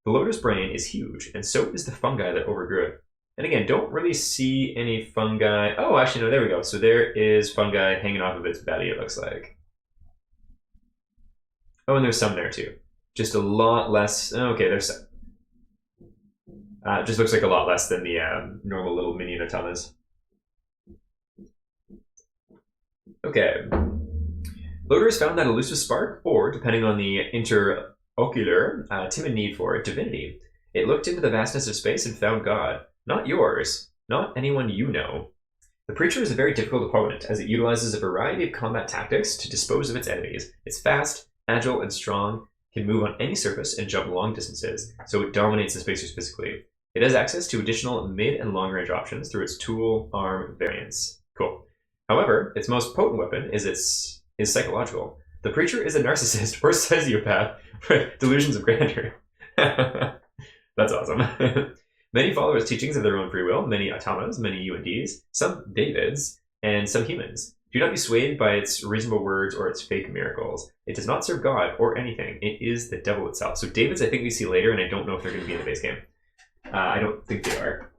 the loader's brain is huge, and so is the fungi that overgrew it. And again, don't really see any fungi. Oh, actually, no, there we go. So there is fungi hanging off of its belly, it looks like. Oh, and there's some there too. Just a lot less. Okay, there's some. Just looks like a lot less than the normal little minion automas. Okay. Loaders found that elusive spark, or, depending on the interocular, timid need for it, divinity. It looked into the vastness of space and found God. Not yours. Not anyone you know. The Preacher is a very difficult opponent, as it utilizes a variety of combat tactics to dispose of its enemies. It's fast, agile, and strong, can move on any surface and jump long distances, so it dominates the spacers physically. It has access to additional mid and long range options through its tool arm variants. Cool. However, its most potent weapon is psychological. The Preacher is a narcissist or sociopath with delusions of grandeur. That's awesome. Many follow its teachings of their own free will, many Automas, many UNDs, some Davids, and some humans. Do not be swayed by its reasonable words or its fake miracles. It does not serve God or anything. It is the devil itself. So Davids I think we see later, and I don't know if they're going to be in the base game. I don't think they are.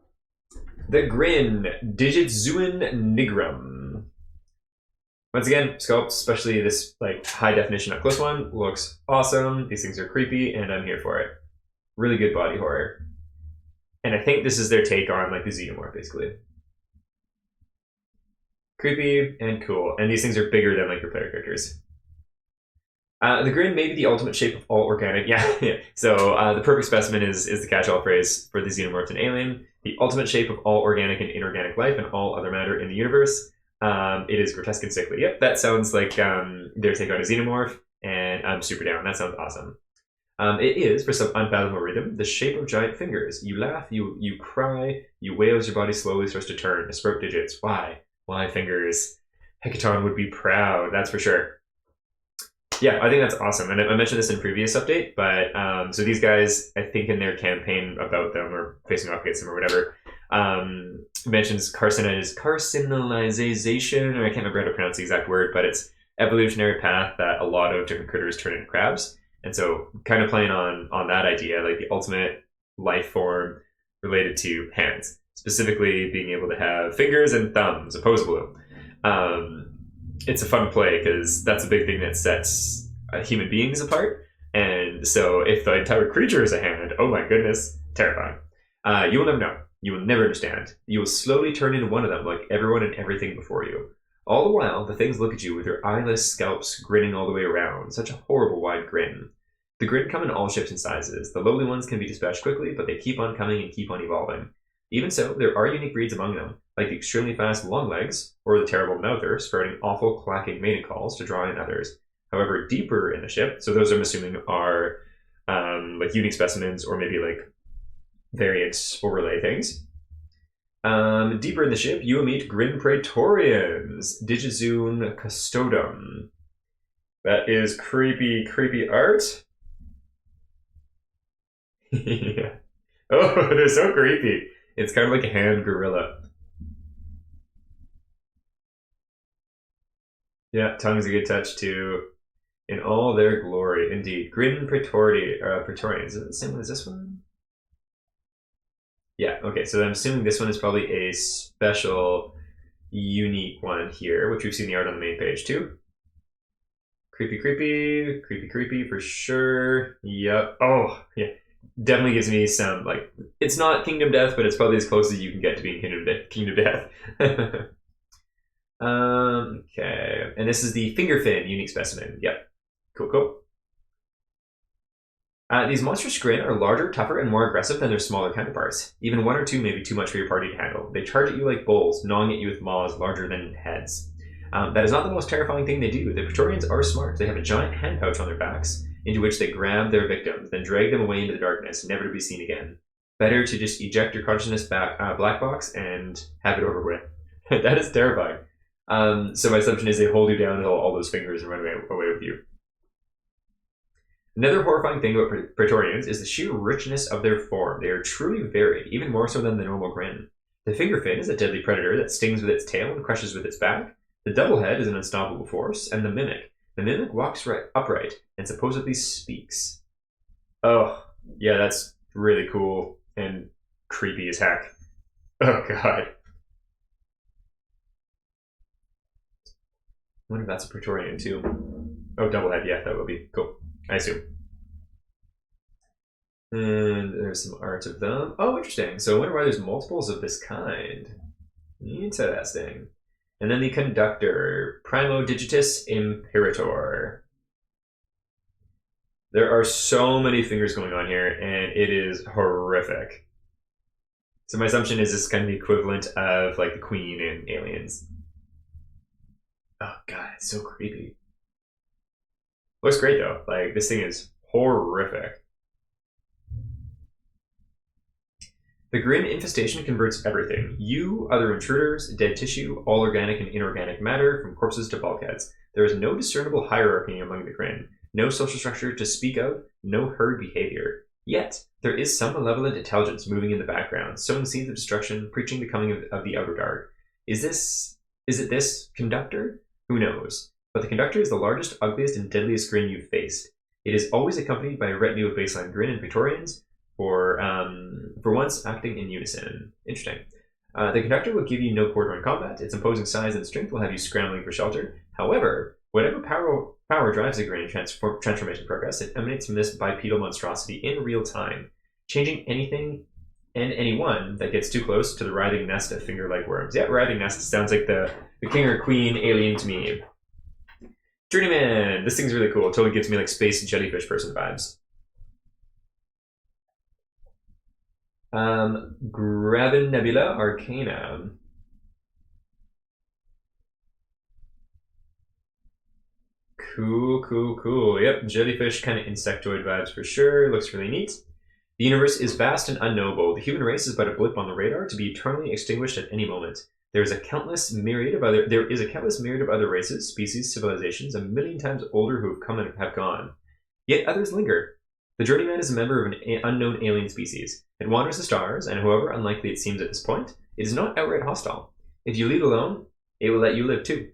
The Grin, Digitzuin Nigrum. Once again, sculpt, especially this like high definition up close one, looks awesome. These things are creepy, and I'm here for it. Really good body horror. And I think this is their take on like the xenomorph, basically. Creepy and cool. And these things are bigger than like your player characters. The Grin may be the ultimate shape of all organic. Yeah. So the perfect specimen is the catch-all phrase for the xenomorphs in Alien. The ultimate shape of all organic and inorganic life and all other matter in the universe. It is grotesque and sickly. Yep, that sounds like their take on a xenomorph, and I'm super down. That sounds awesome. It is, for some unfathomable rhythm, the shape of giant fingers. You laugh, you cry, you wail as your body slowly starts to turn to sprout digits. Why? Why fingers? Hecaton would be proud, that's for sure. Yeah, I think that's awesome. And I mentioned this in previous update, but so these guys, I think in their campaign about them or facing off against them or whatever, mentions carcinalization, or I can't remember how to pronounce the exact word, but it's evolutionary path that a lot of different critters turn into crabs. And so kind of playing on that idea, like the ultimate life form related to hands. specifically being able to have fingers and thumbs, opposable. It's a fun play because that's a big thing that sets human beings apart. And so if the entire creature is a hand, oh my goodness, terrifying. You will never know. You will never understand. You will slowly turn into one of them, like everyone and everything before you. All the while, the things look at you with their eyeless scalps grinning all the way around, such a horrible wide grin. The grin come in all shapes and sizes. The lowly ones can be dispatched quickly, but they keep on coming and keep on evolving. Even so, there are unique breeds among them, like the extremely fast longlegs, or the terrible mouther, spouting awful clacking mating calls to draw in others. However, deeper in the ship, so those I'm assuming are like unique specimens or maybe like variant overlay things. Deeper in the ship, you will meet Grin Praetorians, Digizune Custodum. That is creepy, creepy art. Yeah. Oh, they're so creepy. It's kind of like a hand gorilla. Yeah, tongue's a good touch too. In all their glory, indeed. Grin Praetorians. Is it the same one as this one? Yeah, okay, so I'm assuming this one is probably a special, unique one here, which we've seen the art on the main page too. Creepy, creepy, creepy, creepy for sure. Yep. Oh, yeah. Definitely gives me some, like, it's not Kingdom Death, but it's probably as close as you can get to being Kingdom Death. Okay, and this is the finger fin unique specimen. Yep. Cool, cool. These monstrous grin are larger, tougher, and more aggressive than their smaller counterparts. Even one or two may be too much for your party to handle. They charge at you like bulls, gnawing at you with maws larger than heads. That is not the most terrifying thing they do. The Praetorians are smart. They have a giant hand pouch on their backs, into which they grab their victims, then drag them away into the darkness, never to be seen again. Better to just eject your consciousness black box and have it over with. That is terrifying. So my assumption is they hold you down until all those fingers and run away with you. Another horrifying thing about Praetorians is the sheer richness of their form. They are truly varied, even more so than the normal grin. The finger fin is a deadly predator that stings with its tail and crushes with its back. The double head is an unstoppable force, and the mimic walks upright and supposedly speaks. Oh, yeah, that's really cool and creepy as heck. Oh god. I wonder if that's a Praetorian too. Oh, double head, yeah, that would be cool. I assume. And there's some art of them. Oh, interesting. So I wonder why there's multiples of this kind. Interesting. And then the conductor, Primo Digitus Imperator. There are so many fingers going on here, and it is horrific. So my assumption is this is kind of the equivalent of like the Queen in Aliens. Oh god, it's so creepy. Looks great though. Like, this thing is horrific. The grin infestation converts everything. You, other intruders, dead tissue, all organic and inorganic matter, from corpses to bulkheads. There is no discernible hierarchy among the grin. No social structure to speak of, no herd behavior. Yet, there is some malevolent intelligence moving in the background, sowing seeds of destruction, preaching the coming of the outer dark. Is it this conductor? Who knows? But the conductor is the largest, ugliest, and deadliest grin you've faced. It is always accompanied by a retinue of baseline grin and Praetorians, for once acting in unison. Interesting. The conductor will give you no quarter in combat. Its imposing size and strength will have you scrambling for shelter. However, whatever power drives the grin transformation progress, it emanates from this bipedal monstrosity in real time, changing anything and anyone that gets too close to the writhing nest of finger-like worms. Yeah, writhing nest sounds like the king or queen alien to me. Journeyman! This thing's really cool. It totally gives me like space jellyfish person vibes. Graben Nebula Arcana. Cool, cool, cool. Yep, jellyfish kind of insectoid vibes for sure. Looks really neat. The universe is vast and unknowable. The human race is but a blip on the radar to be eternally extinguished at any moment. There is a countless myriad of other races, species, civilizations, a million times older who have come and have gone. Yet others linger. The Journeyman is a member of an unknown alien species. It wanders the stars, and however unlikely it seems at this point, it is not outright hostile. If you leave alone, it will let you live too.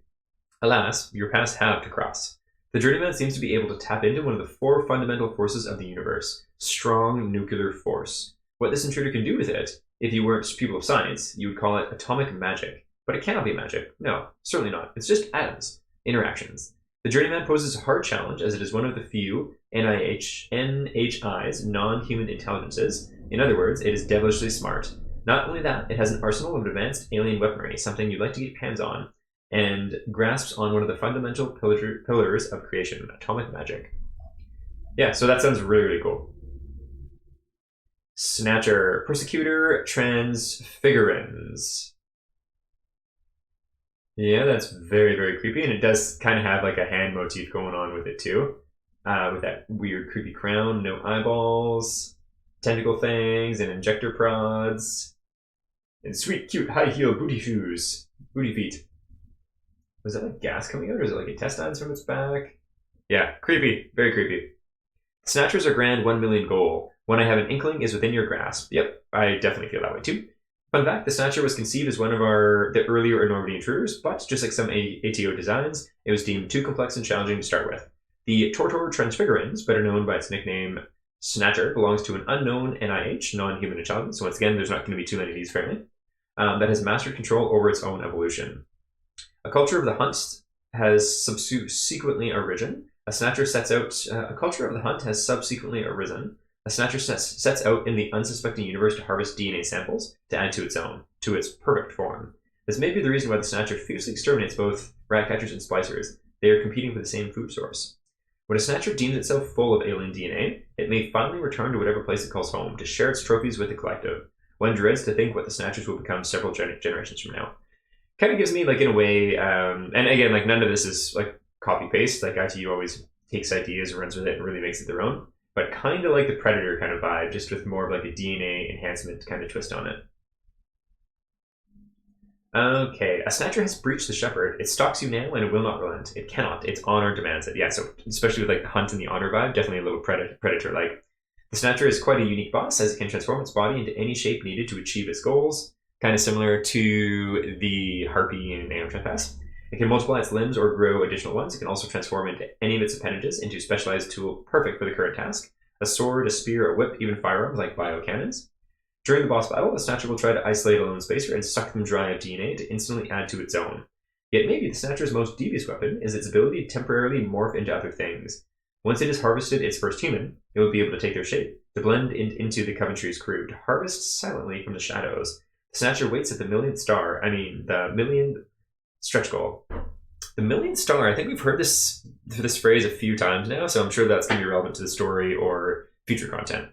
Alas, your paths have to cross. The Journeyman seems to be able to tap into one of the four fundamental forces of the universe: strong nuclear force. What this intruder can do with it If you weren't people of science, you would call it atomic magic. But it cannot be magic. No, certainly not. It's just atoms, interactions. The journeyman poses a hard challenge as it is one of the few NHI's non-human intelligences. In other words, it is devilishly smart. Not only that, it has an arsenal of advanced alien weaponry, something you'd like to get your hands on, and grasps on one of the fundamental pillars of creation, atomic magic. Yeah, so that sounds really, really cool. Snatcher, Persecutor, Transfigurans. Yeah, that's very, very creepy, and it does kind of have like a hand motif going on with it too. With that weird, creepy crown, no eyeballs, tentacle fangs, and injector prods, and sweet, cute, high-heel booty shoes, booty feet. Was that like gas coming out, or is it like intestines from its back? Yeah, creepy, very creepy. Snatchers are grand 1 million goal. One I have an inkling is within your grasp. Yep, I definitely feel that way too. Fun fact, the Snatcher was conceived as one of the earlier Enormity intruders, but just like some ATO designs, it was deemed too complex and challenging to start with. The Tortor Transfigurans, better known by its nickname Snatcher, belongs to an unknown NIH, non-human intelligence, so once again, there's not going to be too many of these apparently, that has mastered control over its own evolution. A culture of the hunt has subsequently arisen. A Snatcher sets out... a culture of the hunt has subsequently arisen. A Snatcher sets out in the unsuspecting universe to harvest DNA samples to add to its own, to its perfect form. This may be the reason why the Snatcher fiercely exterminates both ratcatchers and splicers. They are competing for the same food source. When a Snatcher deems itself full of alien DNA, it may finally return to whatever place it calls home to share its trophies with the collective. One dreads to think what the Snatchers will become several generations from now. Kind of gives me, like, in a way, and again, like, none of this is, like, copy-paste. Like, ITU always takes ideas and runs with it and really makes it their own. But kind of like the Predator kind of vibe, just with more of like a DNA enhancement kind of twist on it. Okay, a Snatcher has breached the Shepherd. It stalks you now and it will not relent. It cannot. Its honor demands it. Yeah, so especially with like the hunt and the honor vibe, definitely a little Predator-like. The Snatcher is quite a unique boss as it can transform its body into any shape needed to achieve its goals. Kind of similar to the Harpy in Aeon Trespass. It can multiply its limbs or grow additional ones. It can also transform into any of its appendages into a specialized tool perfect for the current task. A sword, a spear, a whip, even firearms like biocannons. During the boss battle, the Snatcher will try to isolate a lone spacer and suck them dry of DNA to instantly add to its own. Yet maybe the Snatcher's most devious weapon is its ability to temporarily morph into other things. Once it has harvested its first human, it will be able to take their shape, to blend into the Coventry's crew, to harvest silently from the shadows. The Snatcher waits at the millionth stretch goal. The millionth star, I think we've heard this phrase a few times now, so I'm sure that's going to be relevant to the story or future content.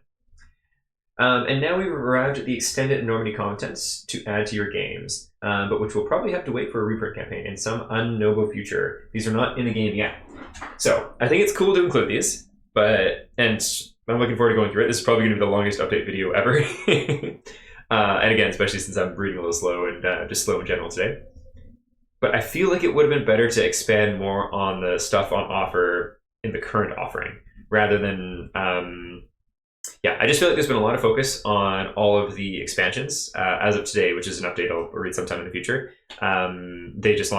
And now we've arrived at the extended Enormity contents to add to your games, but which will probably have to wait for a reprint campaign in some unknowable future. These are not in the game yet. So I think it's cool to include these, and I'm looking forward to going through it. This is probably going to be the longest update video ever. And again, especially since I'm breathing a little slow and just slow in general today. But I feel like it would have been better to expand more on the stuff on offer in the current offering, rather than, I just feel like there's been a lot of focus on all of the expansions as of today, which is an update I'll read sometime in the future. They just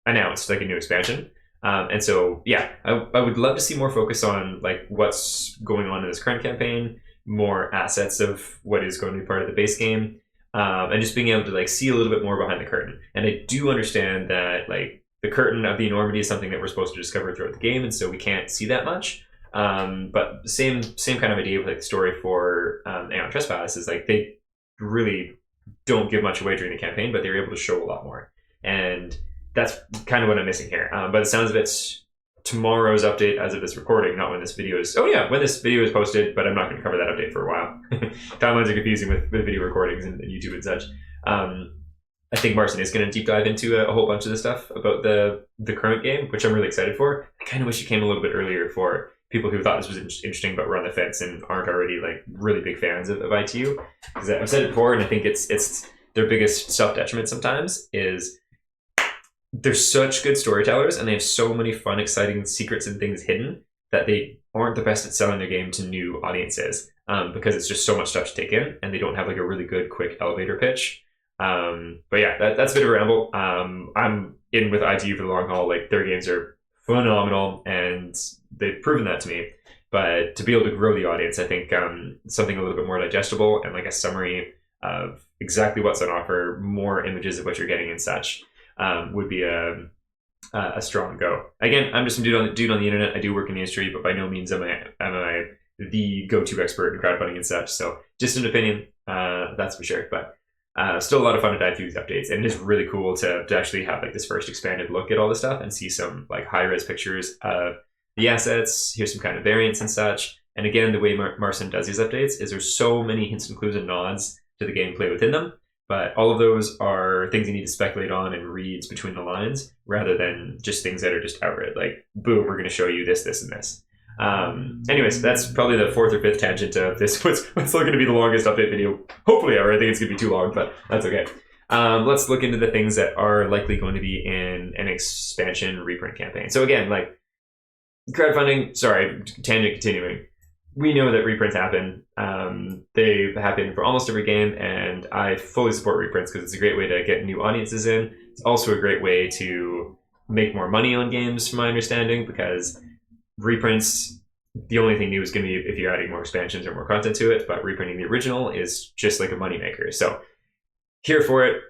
announced like a new expansion. And so, yeah, I would love to see more focus on like what's going on in this current campaign, more assets of what is going to be part of the base game. And just being able to like see a little bit more behind the curtain. And I do understand that like the curtain of the enormity is something that we're supposed to discover throughout the game, and so we can't see that much. But same kind of idea with like the story for Aeon Trespass is like they really don't give much away during the campaign, but they're able to show a lot more. And that's kind of what I'm missing here. But it sounds of it's tomorrow's update as of this recording, not when this video is... Oh yeah, when this video is posted, but I'm not going to cover that update for a while. Timelines are confusing with video recordings and YouTube and such. I think Marcin is going to deep dive into a whole bunch of the stuff about the current game, which I'm really excited for. I kind of wish it came a little bit earlier for people who thought this was interesting but were on the fence and aren't already like really big fans of ITU. Because I've said it before, and I think it's their biggest self-detriment sometimes is... They're such good storytellers, and they have so many fun, exciting secrets and things hidden that they aren't the best at selling their game to new audiences because it's just so much stuff to take in, and they don't have like a really good, quick elevator pitch. But yeah, that's a bit of a ramble. I'm in with ITU for the long haul. Like their games are phenomenal, and they've proven that to me. But to be able to grow the audience, I think something a little bit more digestible and like a summary of exactly what's on offer, more images of what you're getting and such, would be a strong go. Again, I'm just some dude on the internet. I do work in the industry, but by no means am I the go-to expert in crowdfunding and such. So just an opinion, that's for sure. But still a lot of fun to dive through these updates, and it is really cool to actually have like this first expanded look at all this stuff and see some like high-res pictures of the assets. Here's some kind of variants and such. And again, the way Marcin does these updates is there's so many hints and clues and nods to the gameplay within them, but all of those are things you need to speculate on and reads between the lines rather than just things that are just outright like, boom, we're going to show you this, this, and this. Anyways, that's probably the fourth or fifth tangent of this. What's still going to be the longest update video, hopefully ever. I think it's going to be too long, but that's okay. Let's look into the things that are likely going to be in an expansion reprint campaign. So again, like crowdfunding, sorry, tangent continuing. We know that reprints happen. They happen for almost every game, and I fully support reprints because it's a great way to get new audiences in. It's also a great way to make more money on games, from my understanding, because reprints, the only thing new is going to be if you're adding more expansions or more content to it, but reprinting the original is just like a moneymaker. So here for it.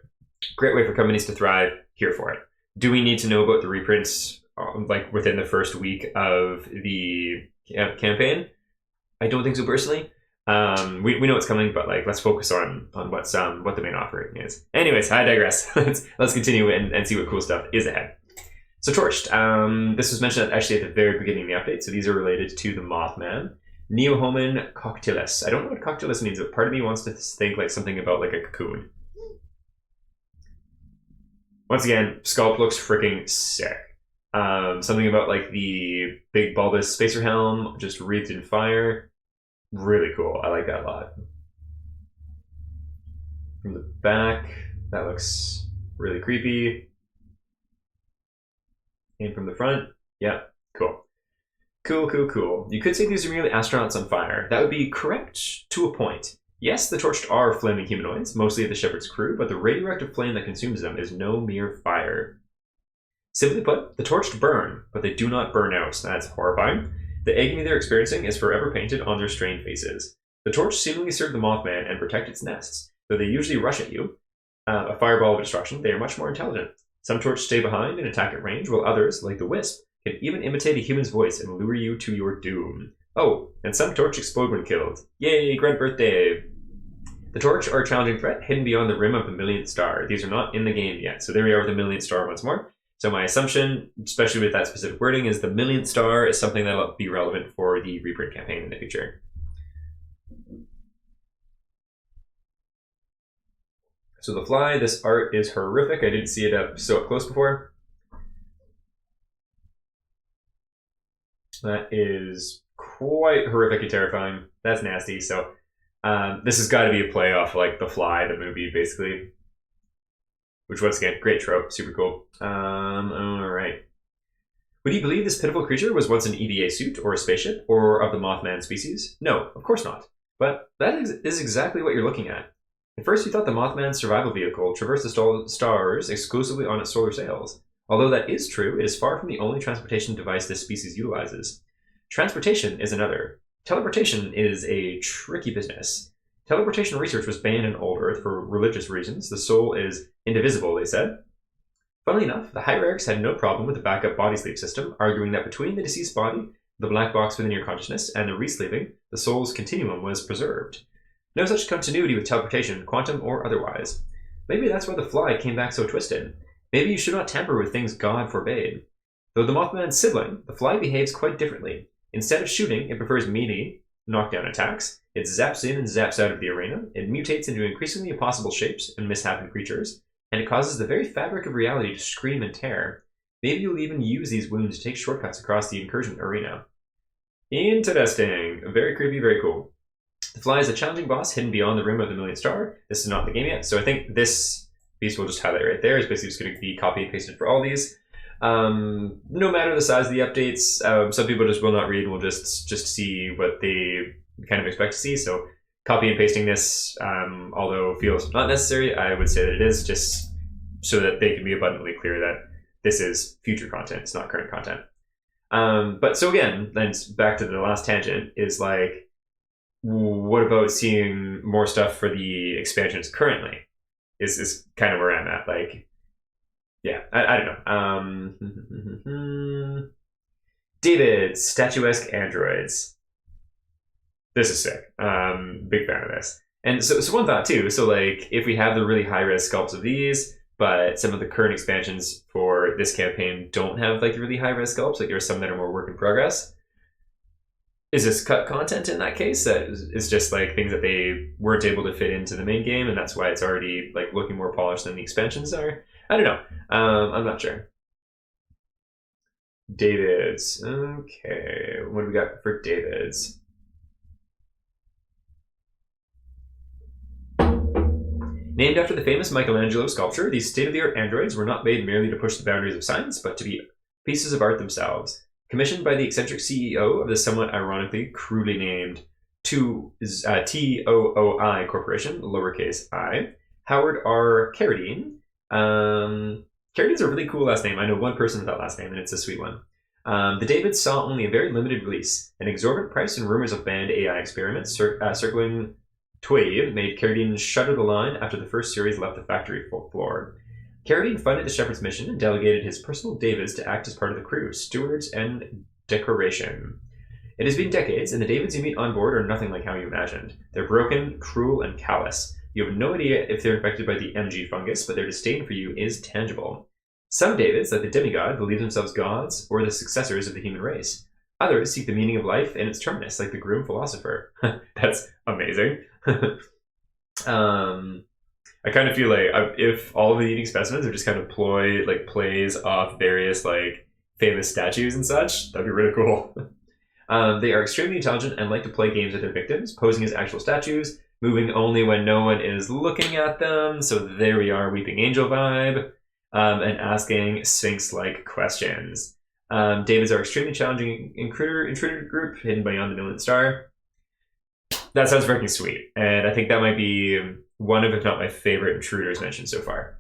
Great way for companies to thrive. Here for it. Do we need to know about the reprints like within the first week of the campaign? I don't think so personally. We know it's coming, but like let's focus on what the main offering is. Anyways, I digress. let's continue and see what cool stuff is ahead. So Torched, this was mentioned actually at the very beginning of the update. So these are related to the Mothman, Neohomin coctilis. I don't know what coctilis means, but part of me wants to think like something about like a cocoon. Once again, sculpt looks freaking sick. Something about like the big bulbous spacer helm just wreathed in fire. Really cool. I like that a lot. From the back, that looks really creepy. And from the front, yeah, cool. Cool. You could say these are merely astronauts on fire. That would be correct to a point. Yes, the Torched are flaming humanoids, mostly the Shepherd's crew, but the radioactive flame that consumes them is no mere fire. Simply put, the Torched burn, but they do not burn out. That's horrifying. The agony they're experiencing is forever painted on their strained faces. The Torched seemingly serve the Mothman and protect its nests. Though they usually rush at you, a fireball of destruction, they are much more intelligent. Some Torched stay behind and attack at range, while others, like the Wisp, can even imitate a human's voice and lure you to your doom. Oh, and some Torch explode when killed. Yay, grunt birthday! The Torch are a challenging threat hidden beyond the rim of the millionth star. These are not in the game yet, so there we are with the millionth star once more. So my assumption, especially with that specific wording, is the millionth star is something that'll be relevant for the reprint campaign in the future. So the fly, this art is horrific. I didn't see it so up close before. That is quite horrific and terrifying. That's nasty. So this has got to be a play off like The Fly, the movie, basically. Which, once again, great trope, super cool. All right. Would you believe this pitiful creature was once an EVA suit or a spaceship or of the Mothman species? No, of course not. But that is exactly what you're looking at. At first, you thought the Mothman's survival vehicle traversed the stars exclusively on its solar sails. Although that is true, it is far from the only transportation device this species utilizes. Transportation is another. Teleportation is a tricky business. Teleportation research was banned in Old Earth for religious reasons. The soul is indivisible, they said. Funnily enough, the hierarchs had no problem with the backup body sleep system, arguing that between the deceased body, the black box within your consciousness, and the re-sleeping, the soul's continuum was preserved. No such continuity with teleportation, quantum or otherwise. Maybe that's why the Fly came back so twisted. Maybe you should not tamper with things God forbade. Though the Mothman's sibling, the Fly behaves quite differently. Instead of shooting, it prefers meaty, knockdown attacks. It zaps in and zaps out of the arena. It mutates into increasingly impossible shapes and misshapen creatures, and it causes the very fabric of reality to scream and tear. Maybe you'll even use these wounds to take shortcuts across the incursion arena. Interesting. Very creepy, very cool. The Fly is a challenging boss hidden beyond the rim of the millionth star. This is not in the game yet, so I think this piece we'll just highlight right there is basically just going to be copy and pasted for all these. No matter the size of the updates, some people just will not read and will just see what they kind of expect to see. So copy and pasting this, although feels not necessary, I would say that it is, just so that they can be abundantly clear that this is future content, it's not current content. But so again, then back to the last tangent is like, what about seeing more stuff for the expansions currently? Is kind of where I'm at. Like, yeah, I don't know. David, statuesque androids. This is sick. Big fan of this. And so one thought too. So like, if we have the really high res sculpts of these, but some of the current expansions for this campaign don't have like the really high res sculpts, like there are some that are more work in progress. Is this cut content in that case that is just like things that they weren't able to fit into the main game, and that's why it's already like looking more polished than the expansions are? I don't know. I'm not sure. David's. Okay, what do we got for David's? Named after the famous Michelangelo sculpture, these state-of-the-art androids were not made merely to push the boundaries of science, but to be pieces of art themselves. Commissioned by the eccentric CEO of the somewhat ironically crudely named TOOI Corporation, lowercase I, Howard R. Carradine. Carradine's a really cool last name. I know one person with that last name, and it's a sweet one. The Davids saw only a very limited release. An exorbitant price and rumors of banned AI experiments circling Twave made Carradine shutter the line after the first series left the factory floor. Carradine funded the Shepherd's mission and delegated his personal Davids to act as part of the crew, stewards, and decoration. It has been decades, and the Davids you meet on board are nothing like how you imagined. They're broken, cruel, and callous. You have no idea if they're infected by the MG fungus, but their disdain for you is tangible. Some Davids, like the demigod, believe themselves gods or the successors of the human race. Others seek the meaning of life and its terminus, like the grim philosopher. That's amazing. I kind of feel like if all of the eating specimens are just kind of plays off various like famous statues and such, that'd be really cool. They are extremely intelligent and like to play games with their victims, posing as actual statues, moving only when no one is looking at them. So there we are, Weeping Angel vibe, and asking Sphinx-like questions. Davids are extremely challenging intruder group hidden beyond the millionth star. That sounds freaking sweet, and I think that might be one of, if not my favorite intruders mentioned so far.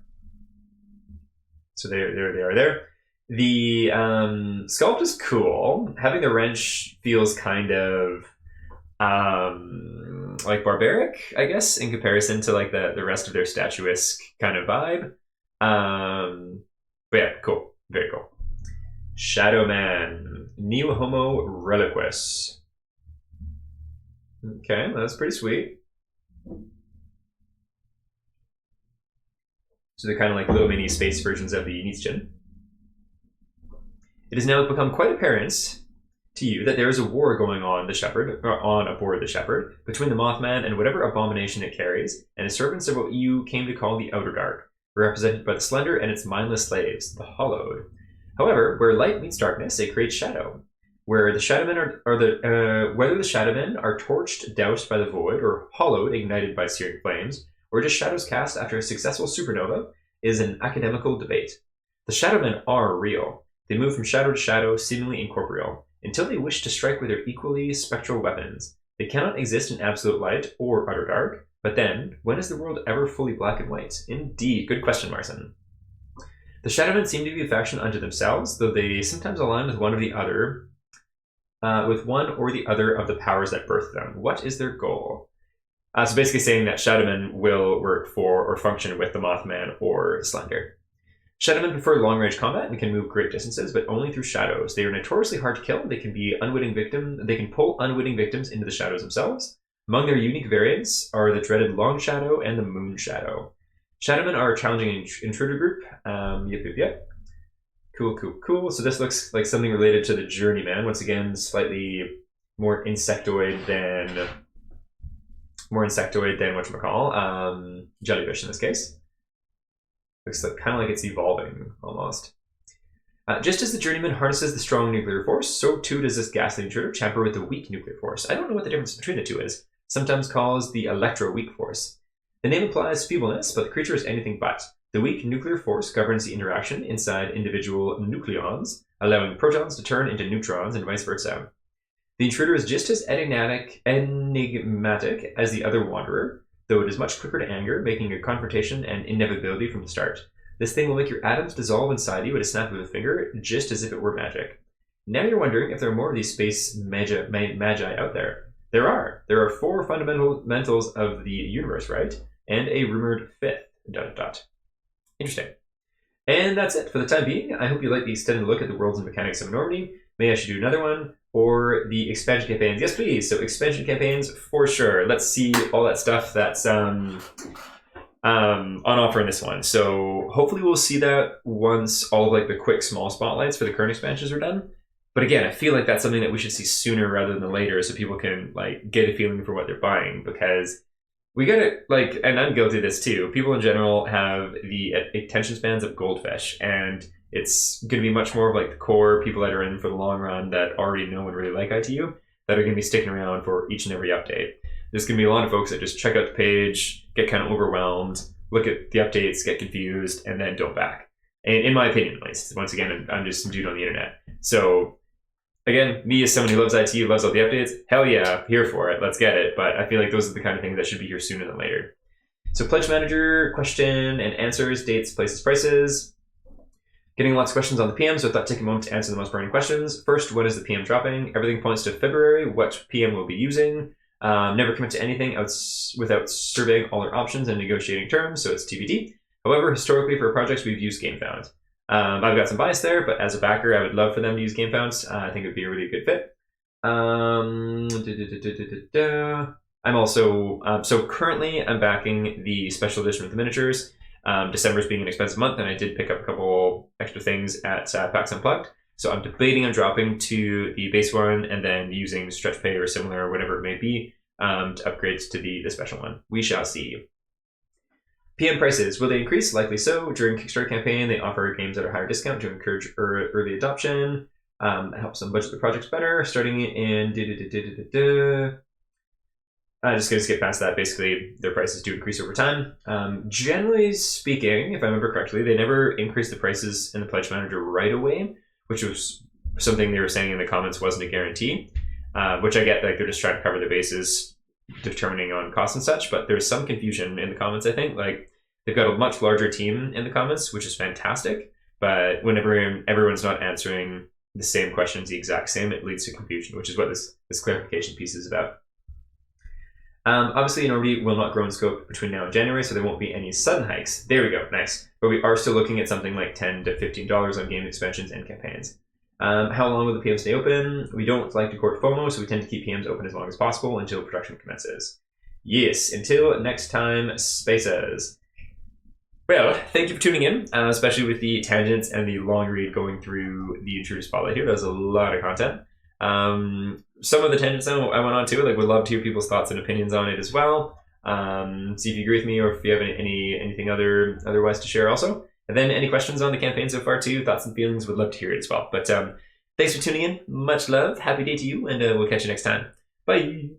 So there they are there. The sculpt is cool. Having the wrench feels kind of like barbaric, I guess, in comparison to like the rest of their statuesque kind of vibe. But yeah, cool. Very cool. Shadow Man, Neo Homo Reliquus. Okay, that's pretty sweet. So they're kind of like little mini space versions of the Nietzschean. It has now become quite apparent to you that there is a war going on aboard the Shepherd, between the Mothman and whatever abomination it carries, and the servants of what you came to call the Outer Dark, represented by the Slender and its mindless slaves, the Hollowed. However, where light meets darkness, it creates shadow. Where the Shadowmen whether the Shadowmen are torched, doused by the void, or hollowed, ignited by searing flames, or just shadows cast after a successful supernova, is an academical debate. The Shadowmen are real. They move from shadow to shadow, seemingly incorporeal, until they wish to strike with their equally spectral weapons. They cannot exist in absolute light or utter dark, but then, when is the world ever fully black and white? Indeed, good question, Marson. The Shadowmen seem to be a faction unto themselves, though they sometimes align with one or the other of the powers that birth them. What is their goal? So basically saying that Shadowmen will work for or function with the Mothman or Slender. Shadowmen prefer long-range combat and can move great distances, but only through shadows. They are notoriously hard to kill. They can pull unwitting victims into the shadows themselves. Among their unique variants are the dreaded Long Shadow and the Moon Shadow. Shadowmen are a challenging intruder group. Yep. Cool. So this looks like something related to the Journeyman. Once again, slightly more insectoid than whatchamacall. Jellyfish in this case. Looks like, kind of like it's evolving, almost. Just as the Journeyman harnesses the strong nuclear force, so too does this ghastly intruder tamper with the weak nuclear force. I don't know what the difference between the two is. Sometimes called the electro-weak force. The name implies feebleness, but the creature is anything but. The weak nuclear force governs the interaction inside individual nucleons, allowing protons to turn into neutrons and vice versa. The intruder is just as enigmatic as the other wanderer, though it is much quicker to anger, making a confrontation an inevitability from the start. This thing will make your atoms dissolve inside you at a snap of a finger, just as if it were magic. Now you're wondering if there are more of these space magi out there. There are. There are 4 fundamentals of the universe, right? And a rumored 5th. ... Interesting. And that's it for the time being. I hope you like the extended look at the worlds and mechanics of Enormity. Maybe I should do another one. Or the expansion campaigns. Yes, please. So expansion campaigns for sure. Let's see all that stuff that's on offer in this one. So hopefully we'll see that once all of like the quick small spotlights for the current expansions are done. But again, I feel like that's something that we should see sooner rather than later, so people can like get a feeling for what they're buying, because we gotta like, and I'm guilty of this too. People in general have the attention spans of goldfish, and it's going to be much more of like the core people that are in for the long run that already know and really like ITU that are going to be sticking around for each and every update. There's going to be a lot of folks that just check out the page, get kind of overwhelmed, look at the updates, get confused, and then don't back. And in my opinion, at least. Once again, I'm just some dude on the internet. So again, me as someone who loves ITU, loves all the updates, hell yeah, here for it, let's get it. But I feel like those are the kind of things that should be here sooner than later. So Pledge Manager, question and answers, dates, places, prices. Getting lots of questions on the PM, so I thought take a moment to answer the most burning questions. First, when is the PM dropping? Everything points to February. What PM we'll be using? Never commit to anything without surveying all our options and negotiating terms, so it's TBD. However, historically for projects, we've used GameFound. I've got some bias there, but as a backer, I would love for them to use GameFound. I think it would be a really good fit. I'm also, so currently I'm backing the special edition with the miniatures. December's being an expensive month, and I did pick up a couple extra things at PAX Unplugged. So I'm debating on dropping to the base one and then using stretch pay or similar, or whatever it may be, to upgrade to the special one. We shall see. PM prices, will they increase? Likely so. During Kickstarter campaign, they offer games at a higher discount to encourage early adoption. It helps them budget the projects better. Starting in I'm just going to skip past that. Basically, their prices do increase over time. Generally speaking, if I remember correctly, they never increased the prices in the Pledge Manager right away, which was something they were saying in the comments wasn't a guarantee, which I get, like they're just trying to cover the bases, determining on costs and such, but there's some confusion in the comments, I think. Like, they've got a much larger team in the comments, which is fantastic, but whenever everyone's not answering the same questions the exact same, it leads to confusion, which is what this clarification piece is about. Obviously, Enormity will not grow in scope between now and January, so there won't be any sudden hikes. There we go, nice. But we are still looking at something like $10 to $15 on game expansions and campaigns. How long will the PM stay open? We don't like to court FOMO, so we tend to keep PMs open as long as possible until production commences. Yes, until next time, spaces. Well, thank you for tuning in, especially with the tangents and the long read going through the Intruder Spotlight here. That was a lot of content. Some of the tangents I went on to, like, would love to hear people's thoughts and opinions on it as well. See if you agree with me, or if you have anything otherwise to share also. And then any questions on the campaign so far too, thoughts and feelings, would love to hear it as well. But thanks for tuning in. Much love. Happy day to you, and we'll catch you next time. Bye.